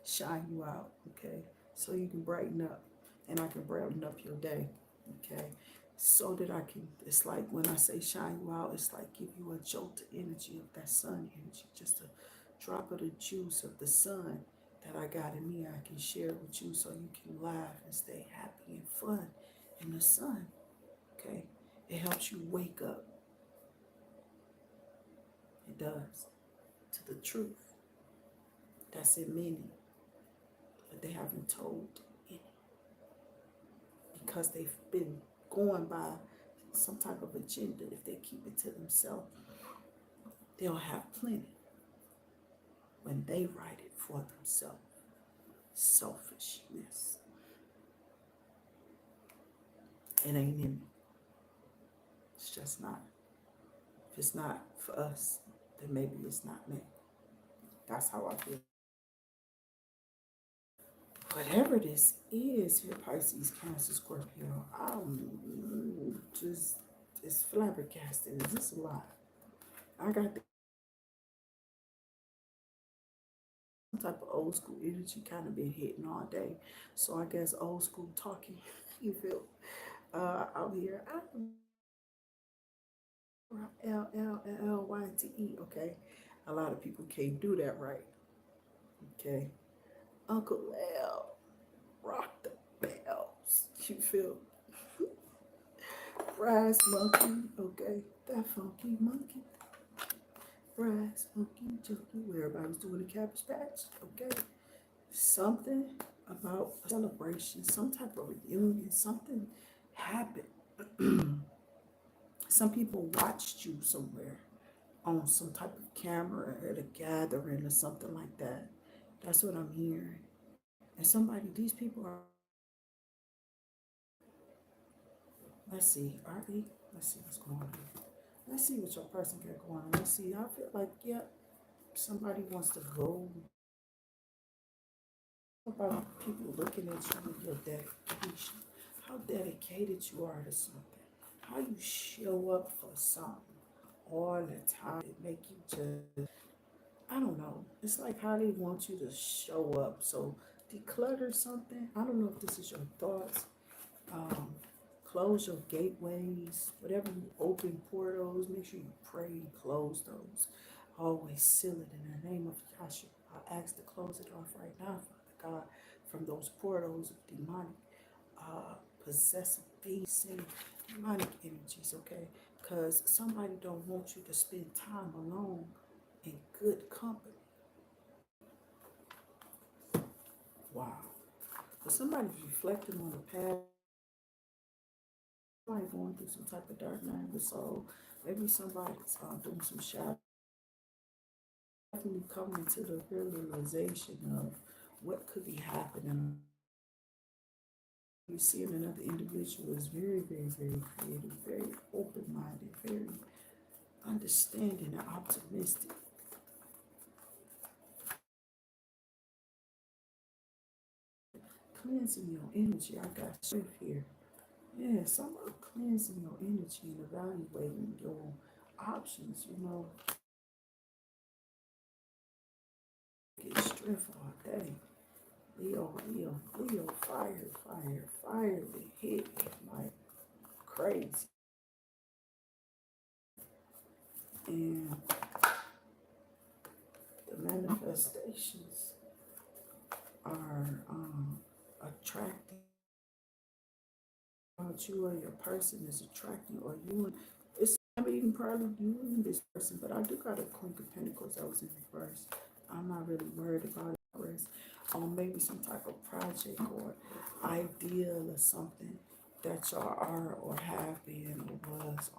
shine you out, okay? So you can brighten up and I can brighten up your day, okay? So that I can, it's like when I say shine you out, it's like give you a jolt of energy of that sun energy, just a drop of the juice of the sun that I got in me, I can share with you so you can laugh and stay happy and fun in the sun, okay? It helps you wake up. It does. To the truth that's in many, but they haven't told any because they've been going by some type of agenda. If they keep it to themselves, they'll have plenty when they write it for themselves. Selfishness. It ain't in me. It's just not. If it's not for us, then maybe it's not me. That's how I feel. Whatever this is here, Pisces, Cancer, Scorpio, I'm just, it's flabbergasted. Is this a lie? I got some type of old school energy kind of been hitting all day. So I guess old school talking, you feel? Out here. Llyte. Okay. A lot of people can't do that right. Okay. Uncle L. Rock the bells. You feel brass monkey. Okay. That funky monkey. Brass monkey junkie. Where everybody was doing the Cabbage Patch. Okay. Something about a celebration, some type of reunion, something happened. Some people watched you somewhere on some type of camera at a gathering or something like that. That's what I'm hearing. And somebody, these people are, let's see, are they? Let's see what's going on. Let's see what your person got going on. Let's see. I feel like, yeah, somebody wants to go. About people looking at you with your dedication, how dedicated you are to something, how you show up for something all the time. It make you just, I don't know. It's like how they want you to show up. So declutter something. I don't know if this is your thoughts. Um, Close your gateways. Whatever you open portals, make sure you pray and close those. Always seal it in the name of Yahshua. I ask to close it off right now, Father God, from those portals of demonic, possessive beings and demonic energies, okay? Because somebody don't want you to spend time alone in good company. Wow. But somebody's reflecting on the past, somebody going through some type of dark night of the soul. Maybe somebody's doing some shadow, definitely coming to the realization of what could be happening. You see another individual is very, very, very creative, very open-minded, very understanding and optimistic. Cleansing your energy. I got strength here. Yeah, somebody cleansing your energy and evaluating your options, get strength all day. Leo, Leo, Leo, fire, fire, fire. They hit like crazy. And the manifestations are attracting about you, or your person is attracting, or you and it's not even probably you and this person. But I do got a Queen of Pentacles that was in reverse. I'm not really worried about it. Or maybe some type of project or ideal or something that y'all are or have been or was.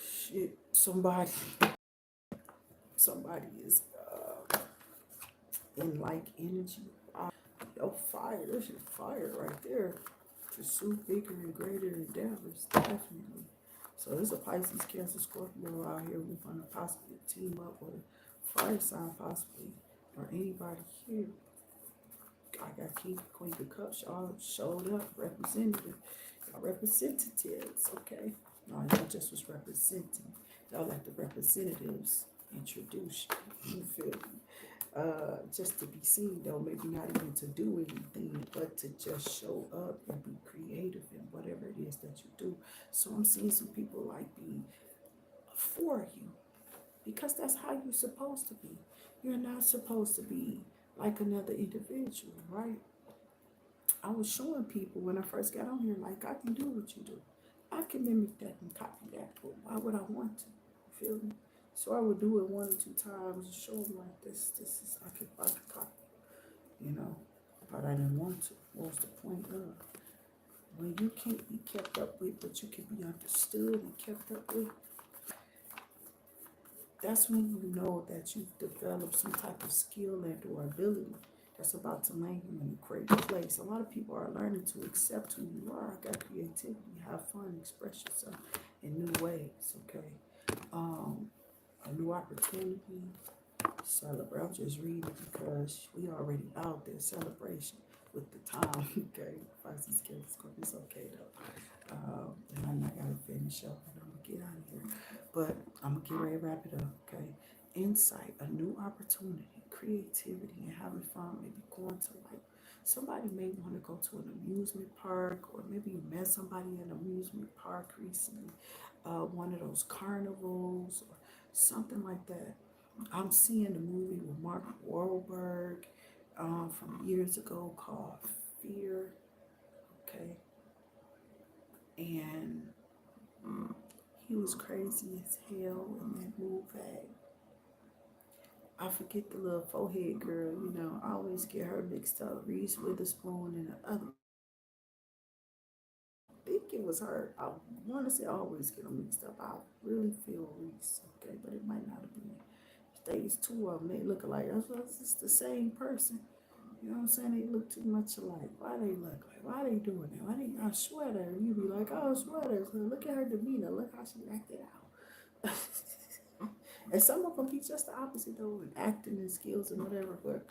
Shit, somebody is in like energy. Yo, fire, this is fire right there. Pursue bigger and greater endeavors, definitely. So there's a Pisces, Cancer, Scorpio out here. We're gonna possibly team up with a fire sign, possibly, or anybody here. I got King, Queen of Cups. Y'all showed up, representative. Y'all representatives, okay? No, y'all just was representing. Y'all let the representatives introduce you. You feel me? Just to be seen though, maybe not even to do anything, but to just show up and be creative in whatever it is that you do. So I'm seeing some people like be for you because that's how you're supposed to be. You're not supposed to be like another individual, right? I was showing people when I first got on here, like I can do what you do. I can mimic that and copy that, but why would I want to? You feel me? So I would do it one or two times and show them like this is I could copy, you know. But I didn't want to. What was the point of? When you can't be kept up with, but you can be understood and kept up with, that's when you know that you've developed some type of skill and or ability that's about to land you in a great place. A lot of people are learning to accept who you are. Got creativity, have fun, express yourself in new ways, okay? A new opportunity, celebrate. I'm just reading because we already out there celebration with the time, okay? Pisces, Cancer, Scorpio, it's okay though. And I'm not gonna finish up and I'm gonna get out of here. But I'm gonna get ready to wrap it up, okay? Insight, a new opportunity, creativity, and having fun, maybe going to like Somebody may want to go to an amusement park, or maybe you met somebody in an amusement park recently, one of those carnivals or something like that. I'm seeing a movie with Mark Wahlberg from years ago called Fear. Okay, and he was crazy as hell in that movie. I forget the little forehead girl, I always get her mixed up. Reese Witherspoon and the other. I think it was her. I want to say I always get them mixed up. I really feel Reese, okay, but it might not have been. There's two of them. They look alike. It's the same person. You know what I'm saying? They look too much alike. Why they look like? Why they doing that? Why they got sweater? And you be like, oh, sweaters. Look at her demeanor. Look how she acted out. And some of them be just the opposite though, in acting and skills and whatever. But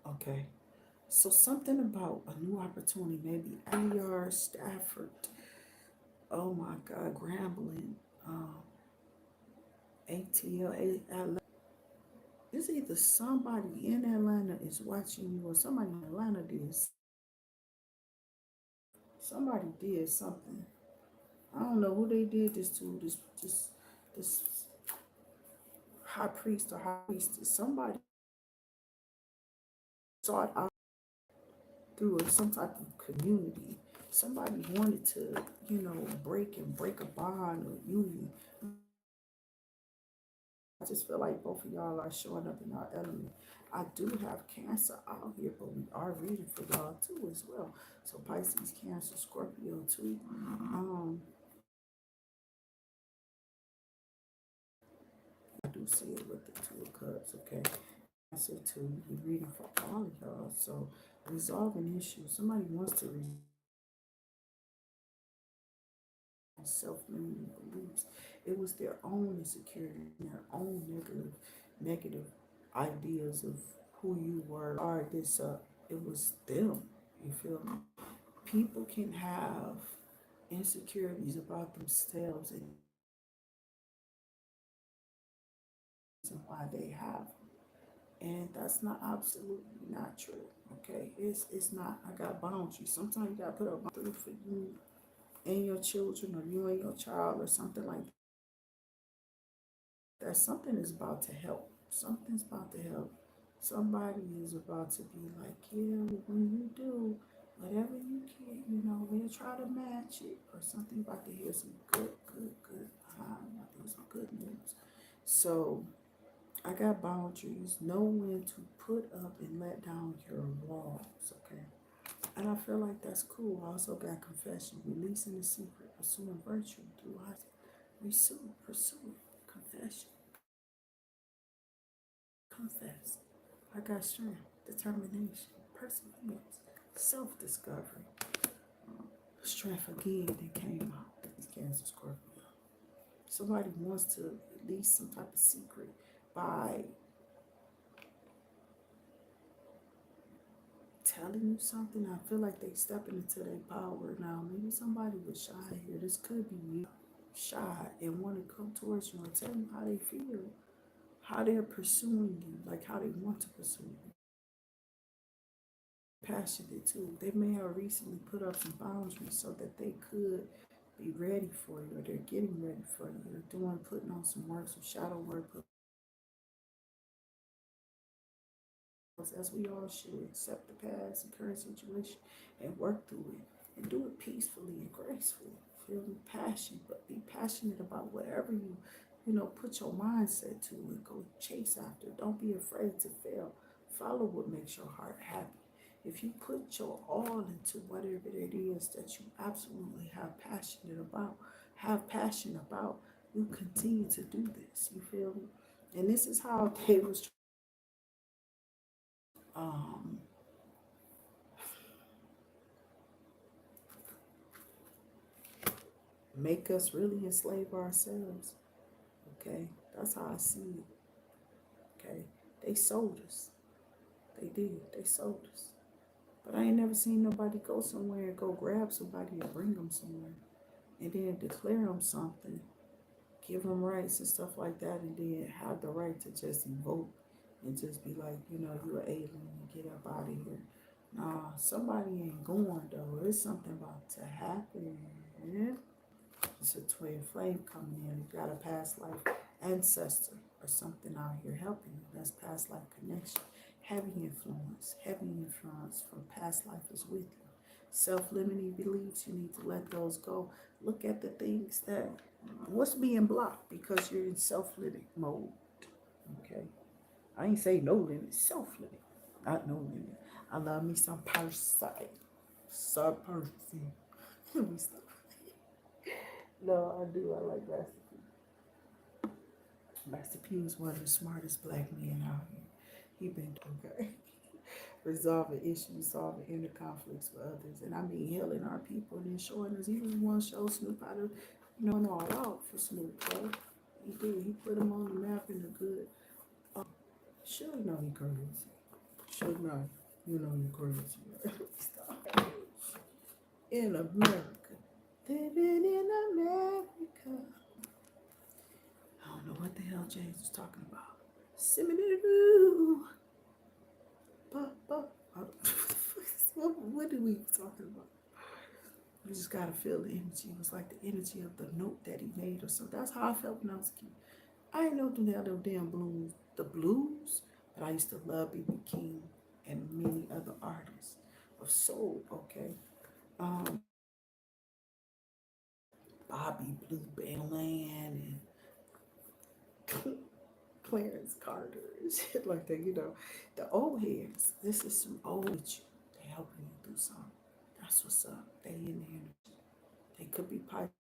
okay, so something about a new opportunity, maybe AR Stafford. Oh my God, Grambling, ATL. It's either somebody in Atlanta is watching you, or somebody in Atlanta did. Somebody did something. I don't know who they did this to. This high priest or high priestess. Somebody saw it out through some type of community. Somebody wanted to, break a bond or union. I just feel like both of y'all are showing up in our element. I do have Cancer out here, but we are reading for y'all too as well. So Pisces, Cancer, Scorpio too. I do see it with the Two of Cups, okay? Cancer too. We're reading for all of y'all. So resolving issues. Somebody wants to resolve self-limiting beliefs. It was their own insecurity, their own negative ideas of who you were. Or this it was them. You feel me? People can have insecurities about themselves and why they have, and that's not absolutely not true. Okay, it's not. I got boundaries. Sometimes you gotta put up boundaries for you and your children, or you and your child, or something like that. Something is about to help. Something's about to help. Somebody is about to be like, yeah, when you do whatever you can, we'll try to match it, or something. About to hear some good. About to hear some good news. So I got boundaries. Know when to put up and let down your walls, okay? And I feel like that's cool. I also got confession, releasing the secret, pursuing virtue through life. Pursue it. Confession. Confess. I got strength, determination, perseverance, self-discovery. Strength again that came out. It's Cancer, Scorpio. Somebody wants to release some type of secret by telling you something. I feel like they stepping into their power now. Maybe somebody was shy here. This could be you, shy, and want to come towards you and tell you how they feel, how they're pursuing you, like how they want to pursue you. Passionate too. They may have recently put up some boundaries so that they could be ready for you, or they're getting ready for you. They're putting on some work, some shadow work, as we all should. Accept the past and current situation and work through it, and do it peacefully and gracefully. Feel passion, but be passionate about whatever put your mindset to, and go chase after. Don't be afraid to fail. Follow what makes your heart happy. If you put your all into whatever it is that you absolutely have passion about, you continue to do this. You feel me? And this is how they was um make us really enslave ourselves. Okay, that's how I see it. Okay, they sold us. They did. They sold us. But I ain't never seen nobody go somewhere and go grab somebody and bring them somewhere, and then declare them something, give them rights and stuff like that, and then have the right to just vote and just be like, you know, you're an alien and get up out of here. Nah, somebody ain't going though. There's something about to happen. It's a twin flame coming in. You got a past life ancestor or something out here helping you. That's past life connection. Heavy influence from past life is with you. Self-limiting beliefs, you need to let those go. Look at the things that, what's being blocked because you're in self-limit mode. Okay. I ain't say no limit, self-limit, not no limit. I love me some person. Some person. Let me stop. No, I do. I like Master P. Master P is one of the smartest black men out here. He been okay. Resolving issues, solving inner conflicts with others. And I mean healing our people and then showing us. He was one show Snoop how to, you know, all out for Snoop, bro. He did. He put him on the map in a good. Sure, you know he crazy. Sure, know you know you crazy. Stop. In America, living in America. I don't know what the hell James was talking about. Similitude. What did we talking about? You just gotta feel the energy. It was like the energy of the note that he made or something. That's how I felt when I was a kid. I didn't know them damn blues, the blues, but I used to love B.B. King and many other artists of soul. Okay, Bobby Blue Band and Clarence Carter and shit like that. You know, the old heads. This is some old you. They helping you do something. That's what's up. They in there. They could be piping.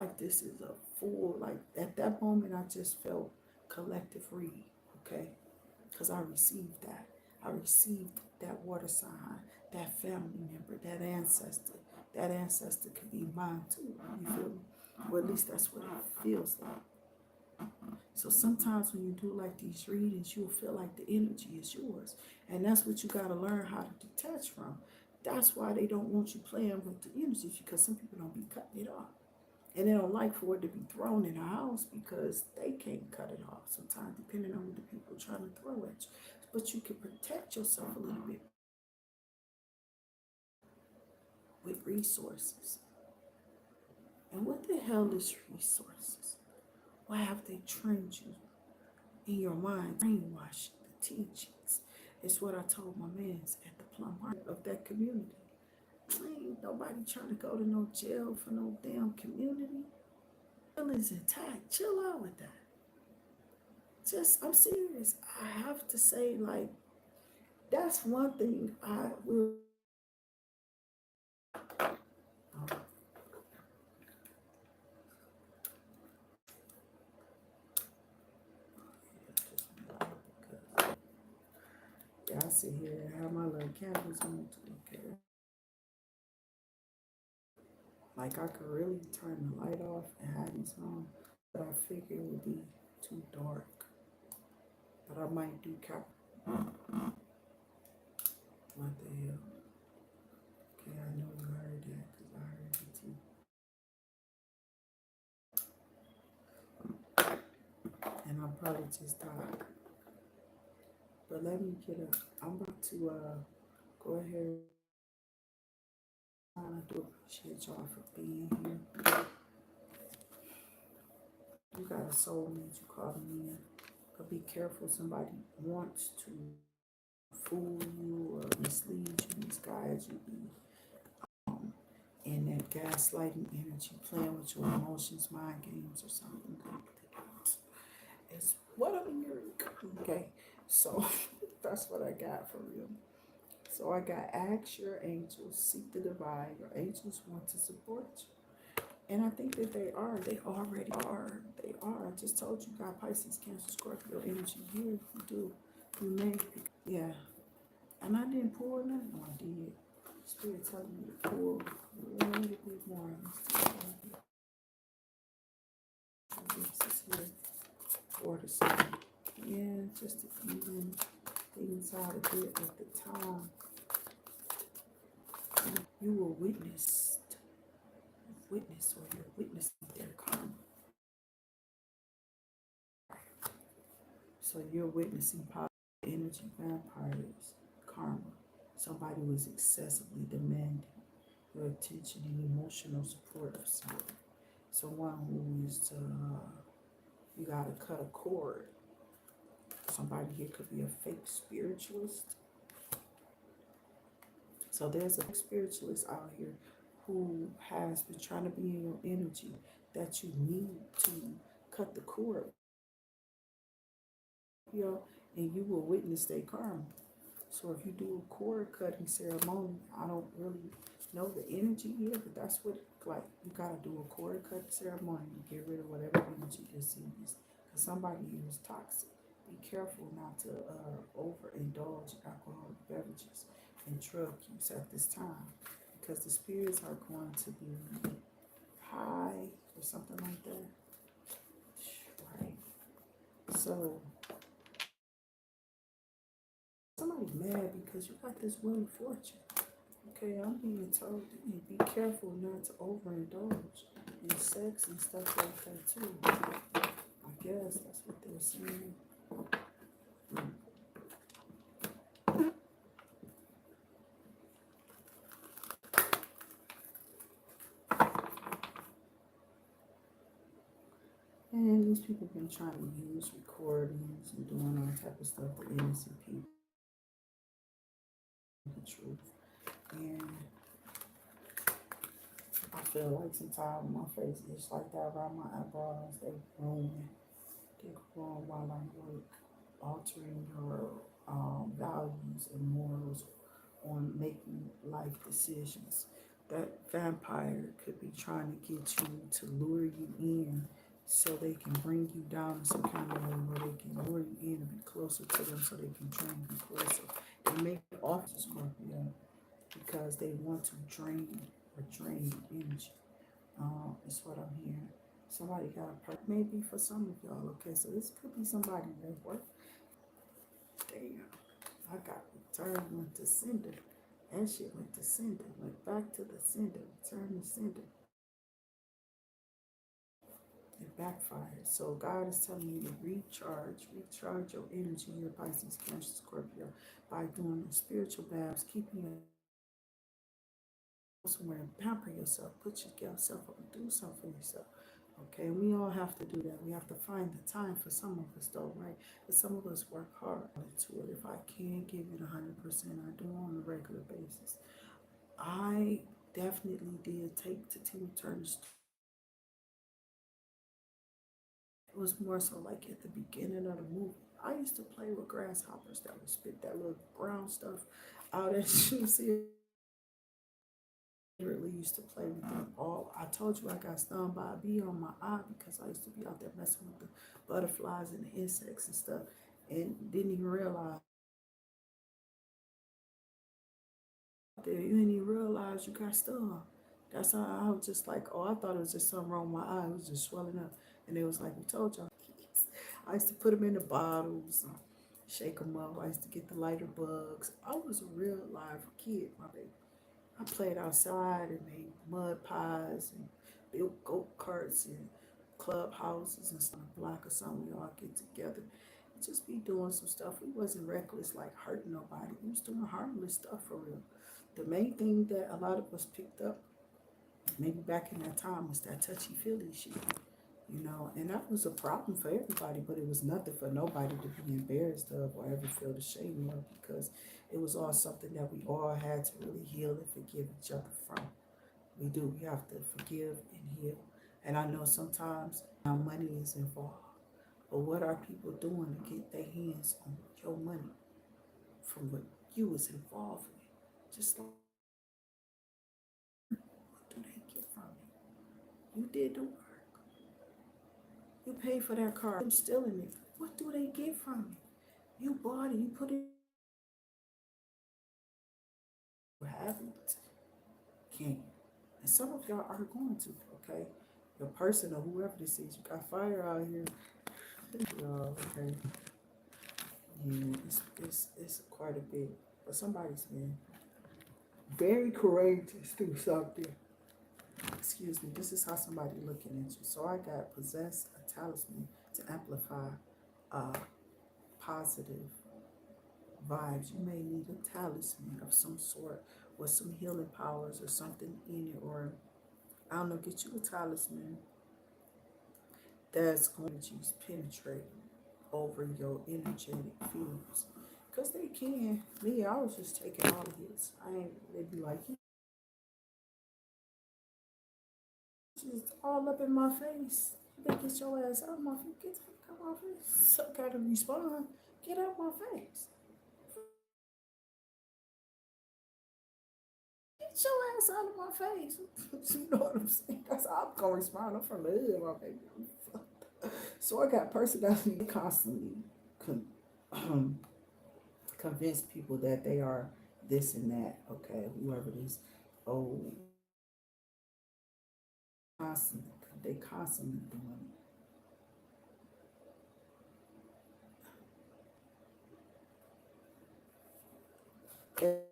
Like this is a full, like at that moment I just felt collective read, okay? Because I received that. I received that water sign, that family member, that ancestor. That ancestor could be mine too, you feel me? Or at least that's what it feels like. So sometimes when you do like these readings, you'll feel like the energy is yours. And that's what you gotta learn how to detach from. That's why they don't want you playing with the energy, because some people don't be cutting it off. And they don't like for it to be thrown in a house because they can't cut it off sometimes, depending on what the people are trying to throw at you. But you can protect yourself a little bit with resources. And what the hell is resources? Why have they trained you in your mind, brainwashed the teachings? It's what I told my mans at the plum heart of that community. Ain't nobody trying to go to no jail for no damn community. Feelings intact. Chill out with that. Just, I'm serious. I have to say, like, that's one thing I will. Yeah, I sit here and have my little candles on too. Okay. Like, I could really turn the light off and have these on, but I figure it would be too dark. But I might do cap. What the hell? Okay, I know you heard that because I heard it too. And I'm probably just tired. But let me get up. I'm about to go ahead. I do appreciate y'all for being here. You got a soulmate, you call me in. But be careful, somebody wants to fool you or mislead you, misguide you, in that gaslighting energy, playing with your emotions, mind games or something. It's what I'm hearing. Okay, so that's what I got for real. So I got ask your angels, seek the divine. Your angels want to support you. And I think that they are. They already are. They are. I just told you, got Pisces, Cancer, Scorpio energy here. You do. You may. Yeah. And I didn't pull nothing. No, I did. Spirit telling me to pull a little bit more. This is here. Water sign. Yeah, just to even things out a bit at the time. You will witness or you're witnessing their karma. So you're witnessing positive energy vampires, karma. Somebody was excessively demanding your attention and emotional support of someone. Someone who is, you gotta cut a cord. Somebody here could be a fake spiritualist. So there's a spiritualist out here who has been trying to be in your energy that you need to cut the cord, you know, and you will witness their karma. So if you do a cord cutting ceremony, I don't really know the energy here, but that's what like you gotta do a cord cutting ceremony to get rid of whatever energy is in this. Because somebody here is toxic. Be careful not to overindulge in alcoholic beverages and drug use at this time, because the spirits are going to be high or something like that. Right. So somebody's mad because you got this Wheel of Fortune. Okay, I'm being told to be careful not to overindulge in sex and stuff like that too. I guess that's what they're saying. And these people have been trying to use recordings and doing all type of stuff to innocent people. The truth. And I feel like sometimes my face is like that around my eyebrows. They grow while I work, altering your values and morals on making life decisions. That vampire could be trying to get you to lure you in so they can bring you down in some kind of way where they can lure you in and be closer to them so they can drain you closer. They make off the Scorpio because they want to drain energy. Is what I'm hearing. Somebody got a perk, maybe for some of y'all. Okay, so this could be somebody at work. Damn, I got return went to sender. That shit went to sender, went back to the sender, return to sender. It backfired. So God is telling you to recharge your energy here, Pisces, Cancer, Scorpio, by doing the spiritual baths, keeping your somewhere and pamper yourself, put yourself up and do something for yourself. Okay, we all have to do that. We have to find the time for some of us though, right? But some of us work hard to it. If I can't give it 100%, I do on a regular basis. I definitely did take to Tina Turner's. It was more so like at the beginning of the movie. I used to play with grasshoppers that would spit that little brown stuff out at you. See, really used to play with them all. I told you I got stung by a bee on my eye because I used to be out there messing with the butterflies and the insects and stuff, and didn't even realize that you didn't even realize you got stung. That's how I was just like, oh, I thought it was just something wrong with my eye. It was just swelling up, and it was like we told y'all. I used to put them in the bottles and shake them up. I used to get the lighter bugs. I was a real live kid, my baby. I played outside and made mud pies and built go karts and clubhouses and some block or something. We all get together and just be doing some stuff. We wasn't reckless like hurting nobody. We was doing harmless stuff for real. The main thing that a lot of us picked up, maybe back in that time, was that touchy feely shit. You know, and that was a problem for everybody, but it was nothing for nobody to be embarrassed of or ever feel the shame of, because it was all something that we all had to really heal and forgive each other from. We do. We have to forgive and heal. And I know sometimes our money is involved, but what are people doing to get their hands on your money from what you was involved with? Just like, what do they get from it? You did the work. You paid for that car. I'm stealing it. What do they get from it? You bought it. You put it. You haven't. Can you? And some of y'all are going to. Okay, your person or whoever this is. You got fire out here. Y'all, okay. Yeah, it's quite a bit. But somebody's been very courageous through something. Excuse me. This is how somebody looking at you. So I got possessed, a talisman to amplify positive vibes. You may need a talisman of some sort with some healing powers or something in it, or I don't know, get you a talisman that's going to penetrate over your energetic fields. Cause they can. Me, I was just taking all of his. I ain't. They'd be like, you just all up in my face. You better get your ass out of my face. Get out of my face. So gotta respond. Get out of my face. Get your ass out of my face. You know what I'm saying? That's how I'm gonna respond. I'm from the hood, my baby. So I got personality constantly con- um, convince people that they are this and that. Okay, whoever this. Oh, constantly, they constantly doing it.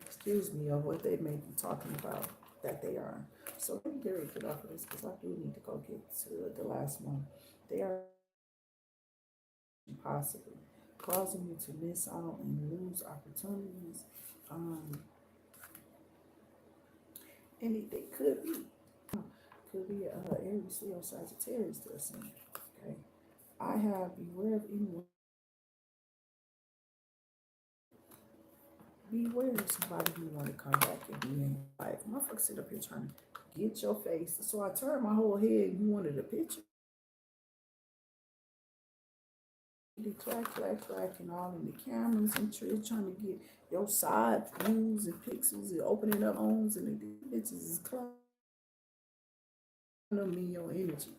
Excuse me, of what they may be talking about that they are. So let me get ready to get off of this because I do need to go get to the last one. They are possibly causing you to miss out and lose opportunities. Um, Anything could be Aries, Leo, Sagittarius this thing. Okay, I have beware of anyone. Beware of somebody who want to come back and be in your life. Motherfucker sit up here trying to get your face. So I turned my whole head. You wanted a picture. Clack, clack, clack, and all in the cameras and trying to get your side views and pixels and opening up homes and the bitches is clowning them in your energy.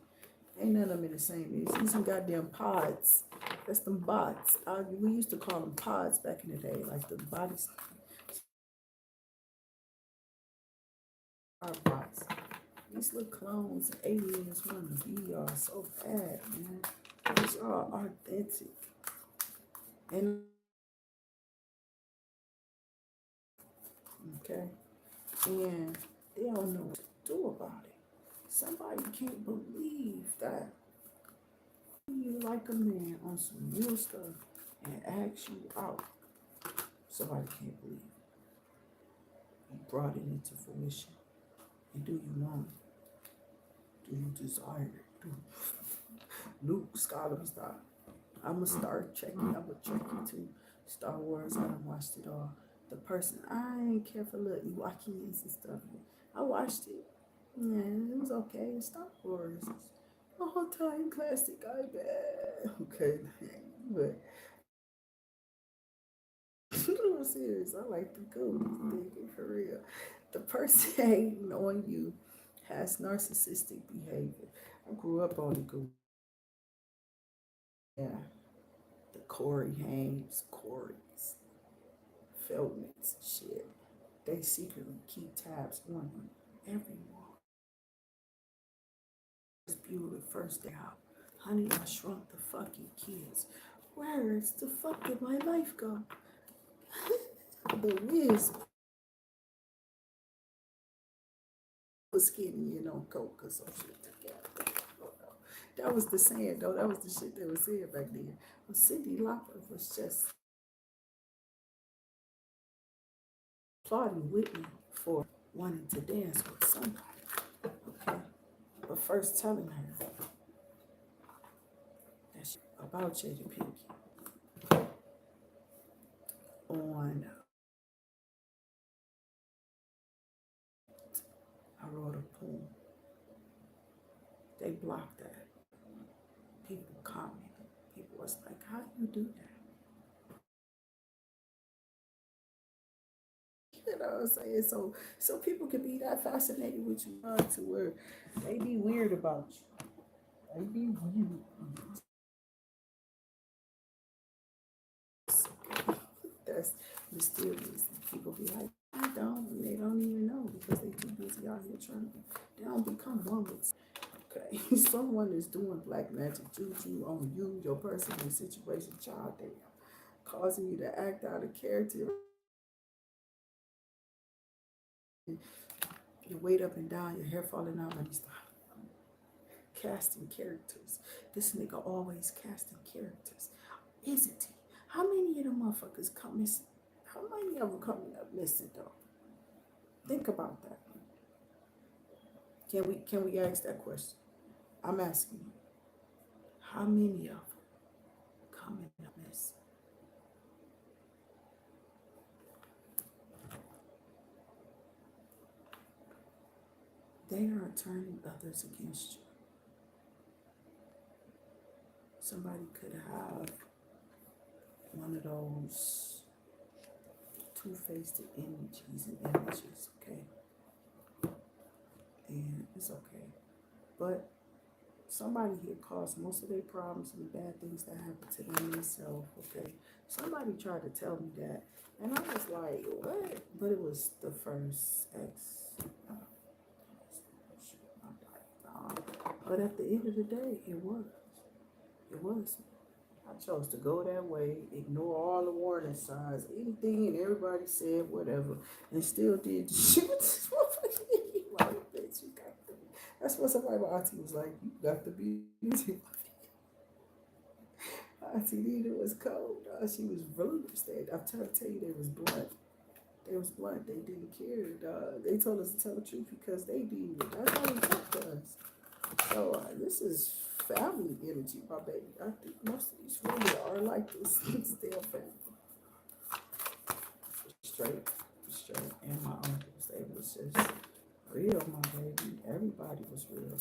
Ain't none of them in the same. It's some goddamn pods. That's them bots. We used to call them pods back in the day, like the bodies are bots. These little clones and aliens want to be y'all so bad, man. These are authentic. And okay. And they don't know what to do about it. Somebody can't believe that you like a man on some real stuff and ask you out. Somebody can't believe you brought it into fruition. And do you want it? Do you desire it? Luke Skywalker. I'ma start checking. I'ma check into Star Wars. I done watched it all. The person I ain't care for little Ewokians and stuff. I watched it. Yeah, it was okay. It's Star Wars. It's a whole time classic. I bet. Okay, but I'm serious. I like the goons. For real. The person hating on you has narcissistic behavior. I grew up on the goon. Yeah, the Corey Haynes, Corey's, Feldman's, shit. They secretly keep tabs on you everyone. It's beautiful first day out. Honey, I shrunk the fucking kids. Where is the fuck did my life go? The Wiz was skinny, you know, coke or some shit together. That was the saying, though. That was the shit they were saying back then. Well, Cindy Lauper was just applauding Whitney for wanting to dance with somebody. Okay. But first telling her that she about Jada Pinkett on I wrote a poem. They blocked that. People commented. People was like, how you do that? You know what I'm saying? So people can be that fascinated with you to where they be weird about you. They be weird. That's mysterious. People be like, I don't, and they don't even know because they too busy out here trying to. They don't become one with. Okay, someone is doing black magic juju on you, your person, your situation, child, damn, causing you to act out of character. Your weight up and down, your hair falling out. Let me stop. casting characters. This nigga always casting characters. Isn't he? How many of them motherfuckers come missing? How many of them coming up missing though? Think about that. Can we ask that question? I'm asking you. How many of them coming up missing? They are turning others against you. Somebody could have one of those two-faced energies and images, okay? And it's okay. But somebody here caused most of their problems and the bad things that happen to them themselves, okay? Somebody tried to tell me that, and I was like, what? But it was the first ex. But at the end of the day, it was. It was. I chose to go that way, ignore all the warning signs, anything and everybody said whatever, and still did the shit with this motherfucker. Like, bitch, you got to be. That's what somebody, my auntie was like, you got to be. Auntie Nina was cold. She was ruthless. I'm trying to tell you, they was blunt. They was blunt. They didn't care. They told us to tell the truth because they did. That's how they talk to us. So this is family energy, my baby. I think most of these really are like this. Still family. For straight. And my uncles, they was just real, my baby. Everybody was real.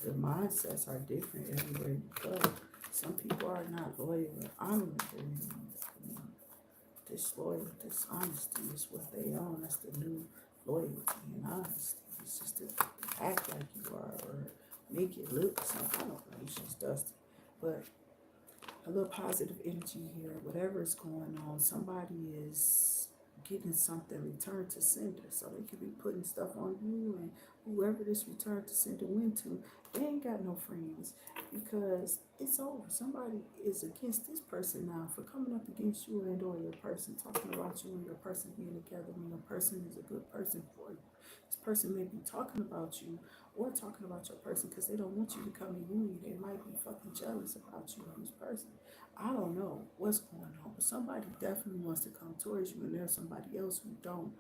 The mindsets are different everywhere you go. Some people are not loyal and honorable. Disloyal, dishonesty is what they own. That's the new loyalty and honesty. It's just to act like you are or make it look something. I don't know. It's just dusty. But a little positive energy here. Whatever is going on, somebody is getting something returned to sender. So they could be putting stuff on you, and whoever this return to sender went to, they ain't got no friends because it's over. Somebody is against this person now for coming up against you and or your person, talking about you and your person being together when your person is a good person for you. This person may be talking about you or talking about your person because they don't want you to come in union. They might be fucking jealous about you and this person. I don't know what's going on, but somebody definitely wants to come towards you, and there's somebody else who don't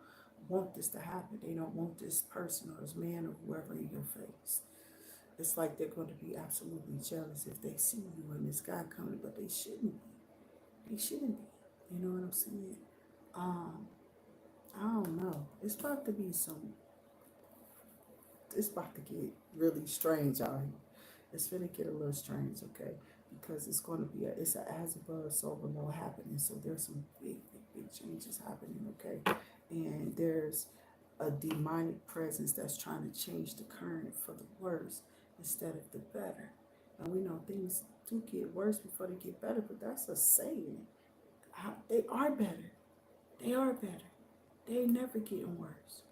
want this to happen. They don't want this person or this man or whoever in your face. It's like they're going to be absolutely jealous if they see you and this guy coming, but they shouldn't be. They shouldn't be. You know what I'm saying? I don't know. It's about to get really strange out here. It's gonna get a little strange, okay? Because it's going to be it's an as above, so below happening. So there's some big changes happening, okay? And there's a demonic presence that's trying to change the current for the worse instead of the better. And we know things do get worse before they get better, but that's a saying. They are better. They are better. They ain't never getting worse.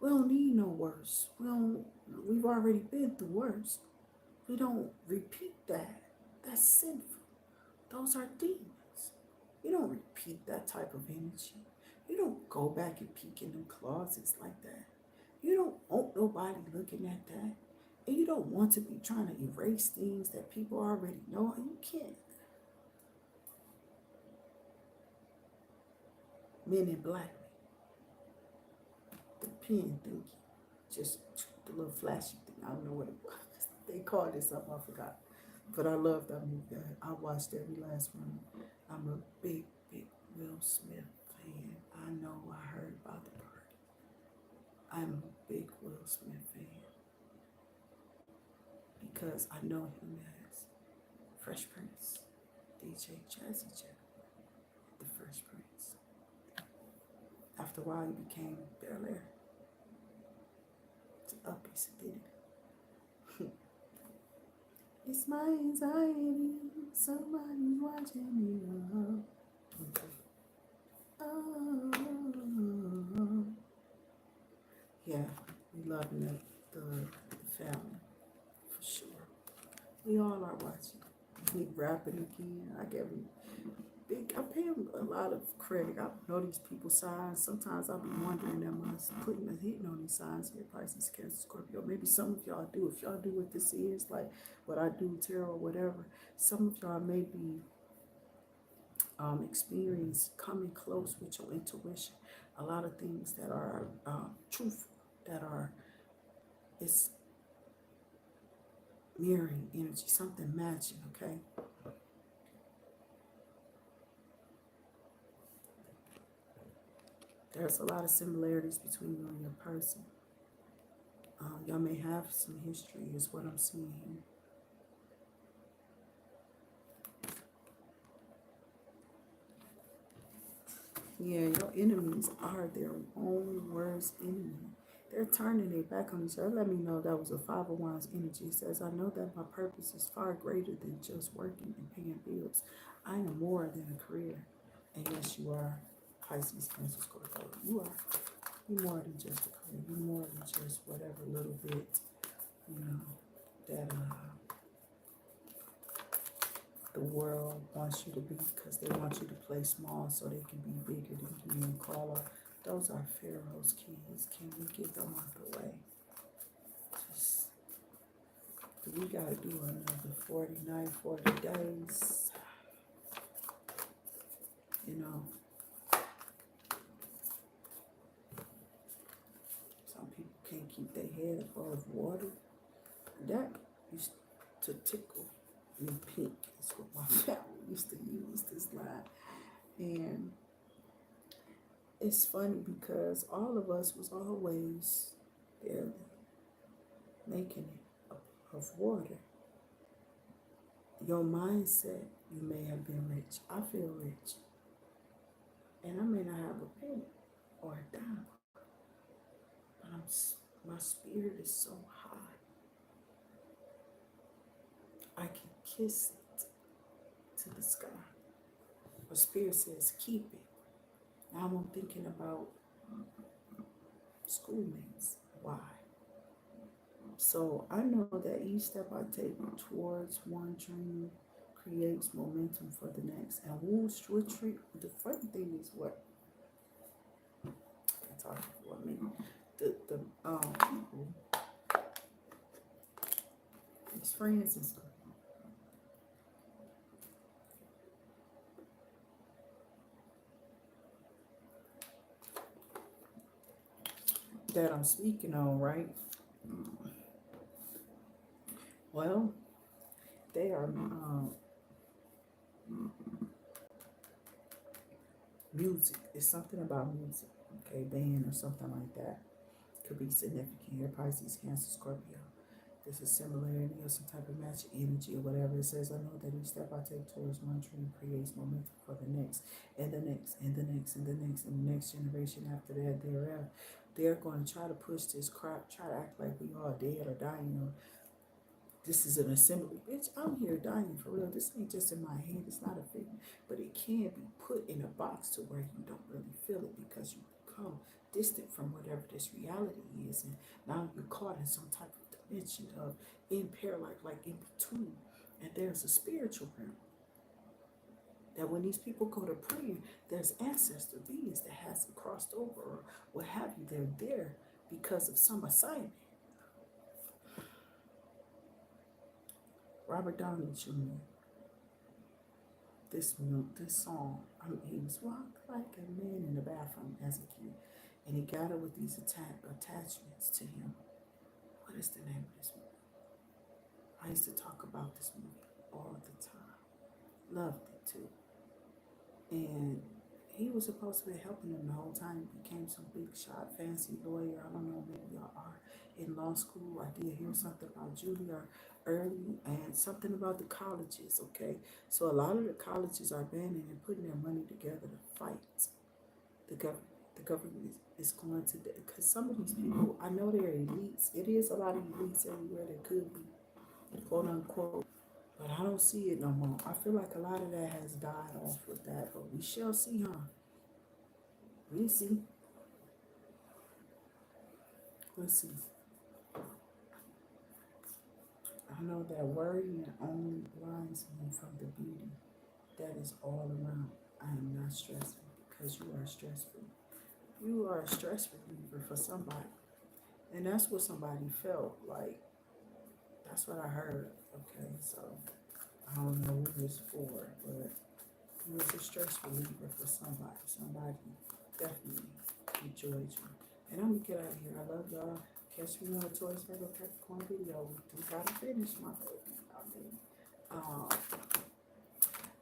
We don't need no worse. We've already been through worse. We don't repeat that. That's sinful. Those are demons. You don't repeat that type of energy. You don't go back and peek in them closets like that. You don't want nobody looking at that. And you don't want to be trying to erase things that people already know. And you can't. Men in black. The pen thingy. Just the little flashy thing. I don't know what it was. They called it something, I forgot. But I love that movie. I watched every last one. I'm a big Will Smith fan. I know I heard about the party. I'm a big Will Smith fan because I know him as Fresh Prince, DJ Jazzy Jeff, the Fresh Prince. After a while, he became Bel Air. To up piece of did it. It's my anxiety. Somebody's watching me. Oh. Yeah, we loving the family for sure. We all are watching. Me rapping again. I get me. I pay them a lot of credit. I know these people's signs. Sometimes I'll be wondering, am I putting a hitting on these signs here? Pisces, Cancer, Scorpio. Maybe some of y'all do. If y'all do what this is, like what I do, tarot, or whatever, some of y'all may be experience coming close with your intuition. A lot of things that are truthful, that are, it's mirroring energy, something matching, okay? There's a lot of similarities between you and your person. Y'all may have some history, is what I'm seeing here. Yeah, your enemies are their own worst enemy. They're turning their back on each other. Let me know that was a Five of Wands energy. It says, I know that my purpose is far greater than just working and paying bills. I am more than a career. And yes, you are. Pisces, Cancer, Scorpio. You are. You're more than just a career. You're more than just whatever little bit, you know, that the world wants you to be, because they want you to play small so they can be bigger than you and crawl up. Those are Pharaoh's kids. Can we get them out the way? Just, we got to do another 49, 40 days. You know, some people can't keep their head above water. That used to tickle me pink. That's what my family used to use, this line. And it's funny because all of us was always barely making it of water. Your mindset, you may have been rich. I feel rich. And I may not have a penny or a dime, but my spirit is so high. I can kiss it to the sky. My spirit says, keep it. Now I'm thinking about schoolmates. Why? So I know that each step I take towards one dream creates momentum for the next. And the funny thing is what I'm talking for a minute. The people, his friends and stuff, that I'm speaking on, right? Well, they are music. It's something about music, okay? Band or something like that. Could be significant here. Pisces, Cancer, Scorpio. There's a similarity or some type of match energy or whatever. It says, I know that each step I take towards one dream creates momentum for the next, and the next, and the next, and the next, and the next generation after that, thereafter. They're going to try to push this crap, try to act like we all dead or dying, or this is an assembly. Bitch, I'm here dying for real. This ain't just in my head. It's not a figment. But it can be put in a box to where you don't really feel it because you become distant from whatever this reality is. And now you're caught in some type of dimension of in parallel, like in between. And there's a spiritual realm that when these people go to prayer, there's ancestor beings that hasn't crossed over or what have you. They're there because of some assignment. Robert Downey Jr. This song, he was walking like a man in the bathroom as a kid, and he got it with these attachments to him. What is the name of this movie? I used to talk about this movie all the time. Loved it too. And he was supposed to be helping him the whole time. He became some big shot, fancy lawyer. I don't know, maybe y'all are in law school. I did hear something about Julia early and something about the colleges, okay? So a lot of the colleges are banning and putting their money together to fight the government. The government is going to, because some of these people, I know they're elites. It is a lot of elites everywhere that could be, quote unquote, but I don't see it no more. I feel like a lot of that has died off with that, but we shall see, huh? We see. Let's see. I know that worrying only blinds me from the beauty that is all around. I am not stressing because you are stress free. You are a stress reliever for somebody. And that's what somebody felt like. That's what I heard. Okay, so I don't know who it's for, but it was a stress reliever for somebody. Somebody definitely enjoyed you. And I'm gonna get out of here. I love y'all. Catch me on the Toys Mega Capricorn video. We gotta finish my baby. I mean, um,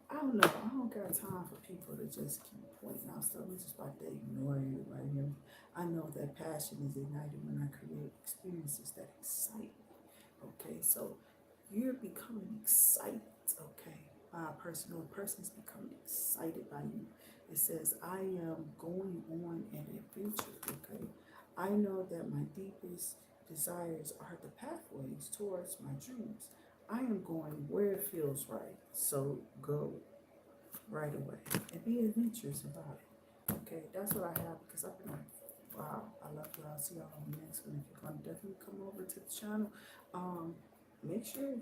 I don't know. I don't got time for people to just keep pointing out stuff. It's just like they ignore everybody. I know that passion is ignited when I create experiences that excite me. Okay, so you're becoming excited. Okay, by a person is becoming excited by you. It says, I am going on an adventure. Okay, I know that my deepest desires are the pathways towards my dreams. I am going where it feels right. So go right away and be adventurous about it. Okay, that's what I have because I've been like, wow, I love you. I'll see y'all on the next one. If you're gonna definitely come over to the channel, make sure you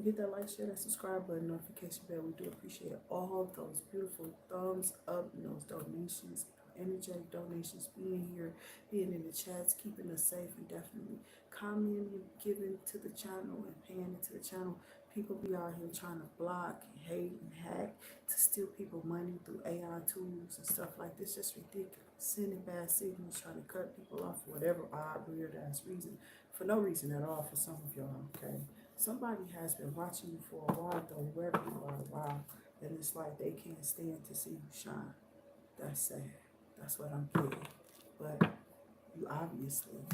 hit that like, share, that subscribe button, notification bell. We do appreciate all those beautiful thumbs up and those donations, energetic donations, being here, being in the chats, keeping us safe, and definitely commenting, giving to the channel, and paying into the channel. People be out here trying to block and hate and hack to steal people money through AI tools and stuff like this. Just ridiculous. Sending bad signals, trying to cut people off for whatever odd, weird ass reason. For no reason at all for some of y'all, okay? Somebody has been watching you for a while, though, wherever you are, a while, and it's like they can't stand to see you shine. That's sad. That's what I'm getting. But you obviously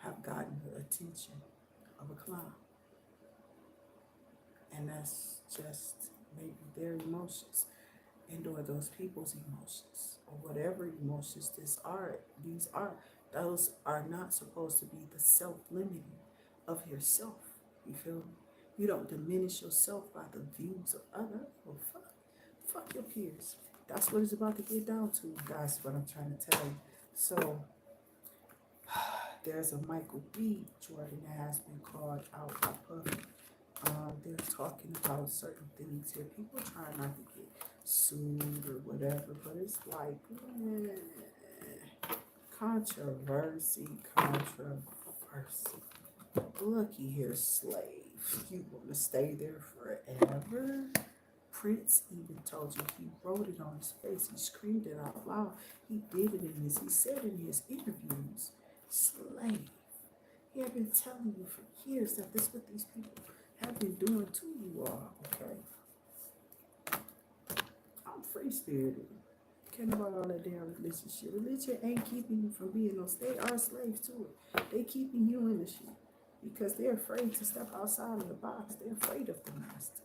have gotten the attention of a clown. And that's just maybe their emotions and or those people's emotions or whatever emotions these are. Those are not supposed to be the self-limiting of yourself. You feel me? You don't diminish yourself by the views of others. Well, fuck your peers. That's what it's about to get down to. That's what I'm trying to tell you. So there's a Michael B. Jordan that has been called out by public. They're talking about certain things here. People try not to get sued or whatever, but it's like controversy. Looky here, slave. You want to stay there forever? Prince even told you he wrote it on his face. He screamed it out loud. He did it in he said in his interviews, slave. He had been telling you for years that this is what these people have been doing to you all, okay? I'm free spirited. Can't about all that damn religion shit. Religion ain't keeping you from being no they are slaves to it. They keeping you in the shit because they're afraid to step outside of the box. They're afraid of the master.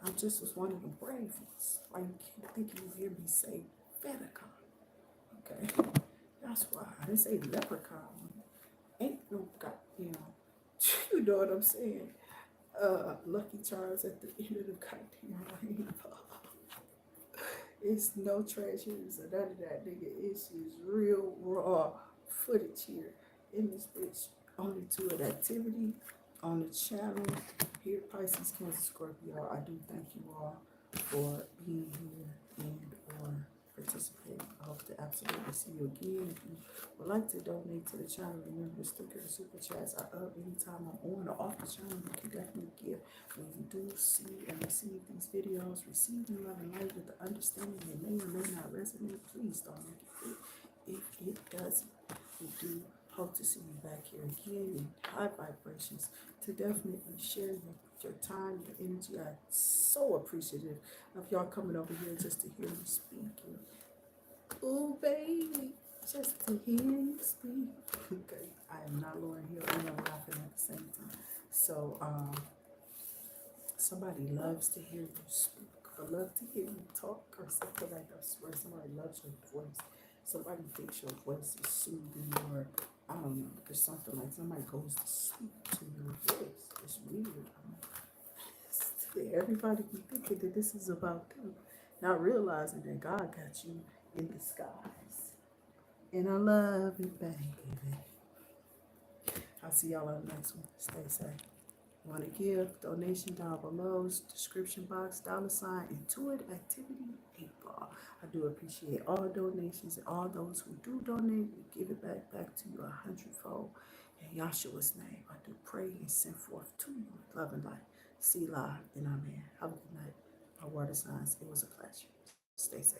I just was one of the brave ones. Why you keep thinking you hear me say Fedicon? Okay? That's why. I didn't say leprechaun. Ain't no goddamn, you know what I'm saying? Lucky Charms at the end of the goddamn rainbow. It's no treasures or none of that, nigga. It's just real raw footage here in this bitch. Only to an activity on the channel. Here, Pisces, Cancer, Scorpio. I do thank you all for being here and or participating. I hope to absolutely see you again. If you would like to donate to the channel, remember the sticker and super chats are up anytime I'm on or off the channel. You can definitely give. When you do see and receive these videos, receive them love and light with the understanding they may or may not resonate. Please don't make it fit. If it doesn't, we do hope to see you back here again in high vibrations to definitely share your time, your energy. I'm so appreciative of y'all coming over here just to hear me speak. Oh, baby, just to hear you speak. Okay, I am not Lauren Hill and I'm laughing at the same time. So, somebody loves to hear you speak or love to hear you talk or something like that. I swear somebody loves your voice. Somebody thinks your voice is soothing or I don't know, there's something like somebody goes to sleep to your voice. It's weird. Everybody be thinking that this is about them, not realizing that God got you in disguise. And I love you, baby. I'll see y'all on the next one. Stay safe. Want to give? Donation down below. Description box, $ IntuitActivity 8-ball. I do appreciate all donations and all those who do donate. We give it back to you 100-fold. In Yahshua's name, I do pray and send forth to you with love and light. Selah and Amen. Have a good night. My water signs, it was a pleasure. Stay safe.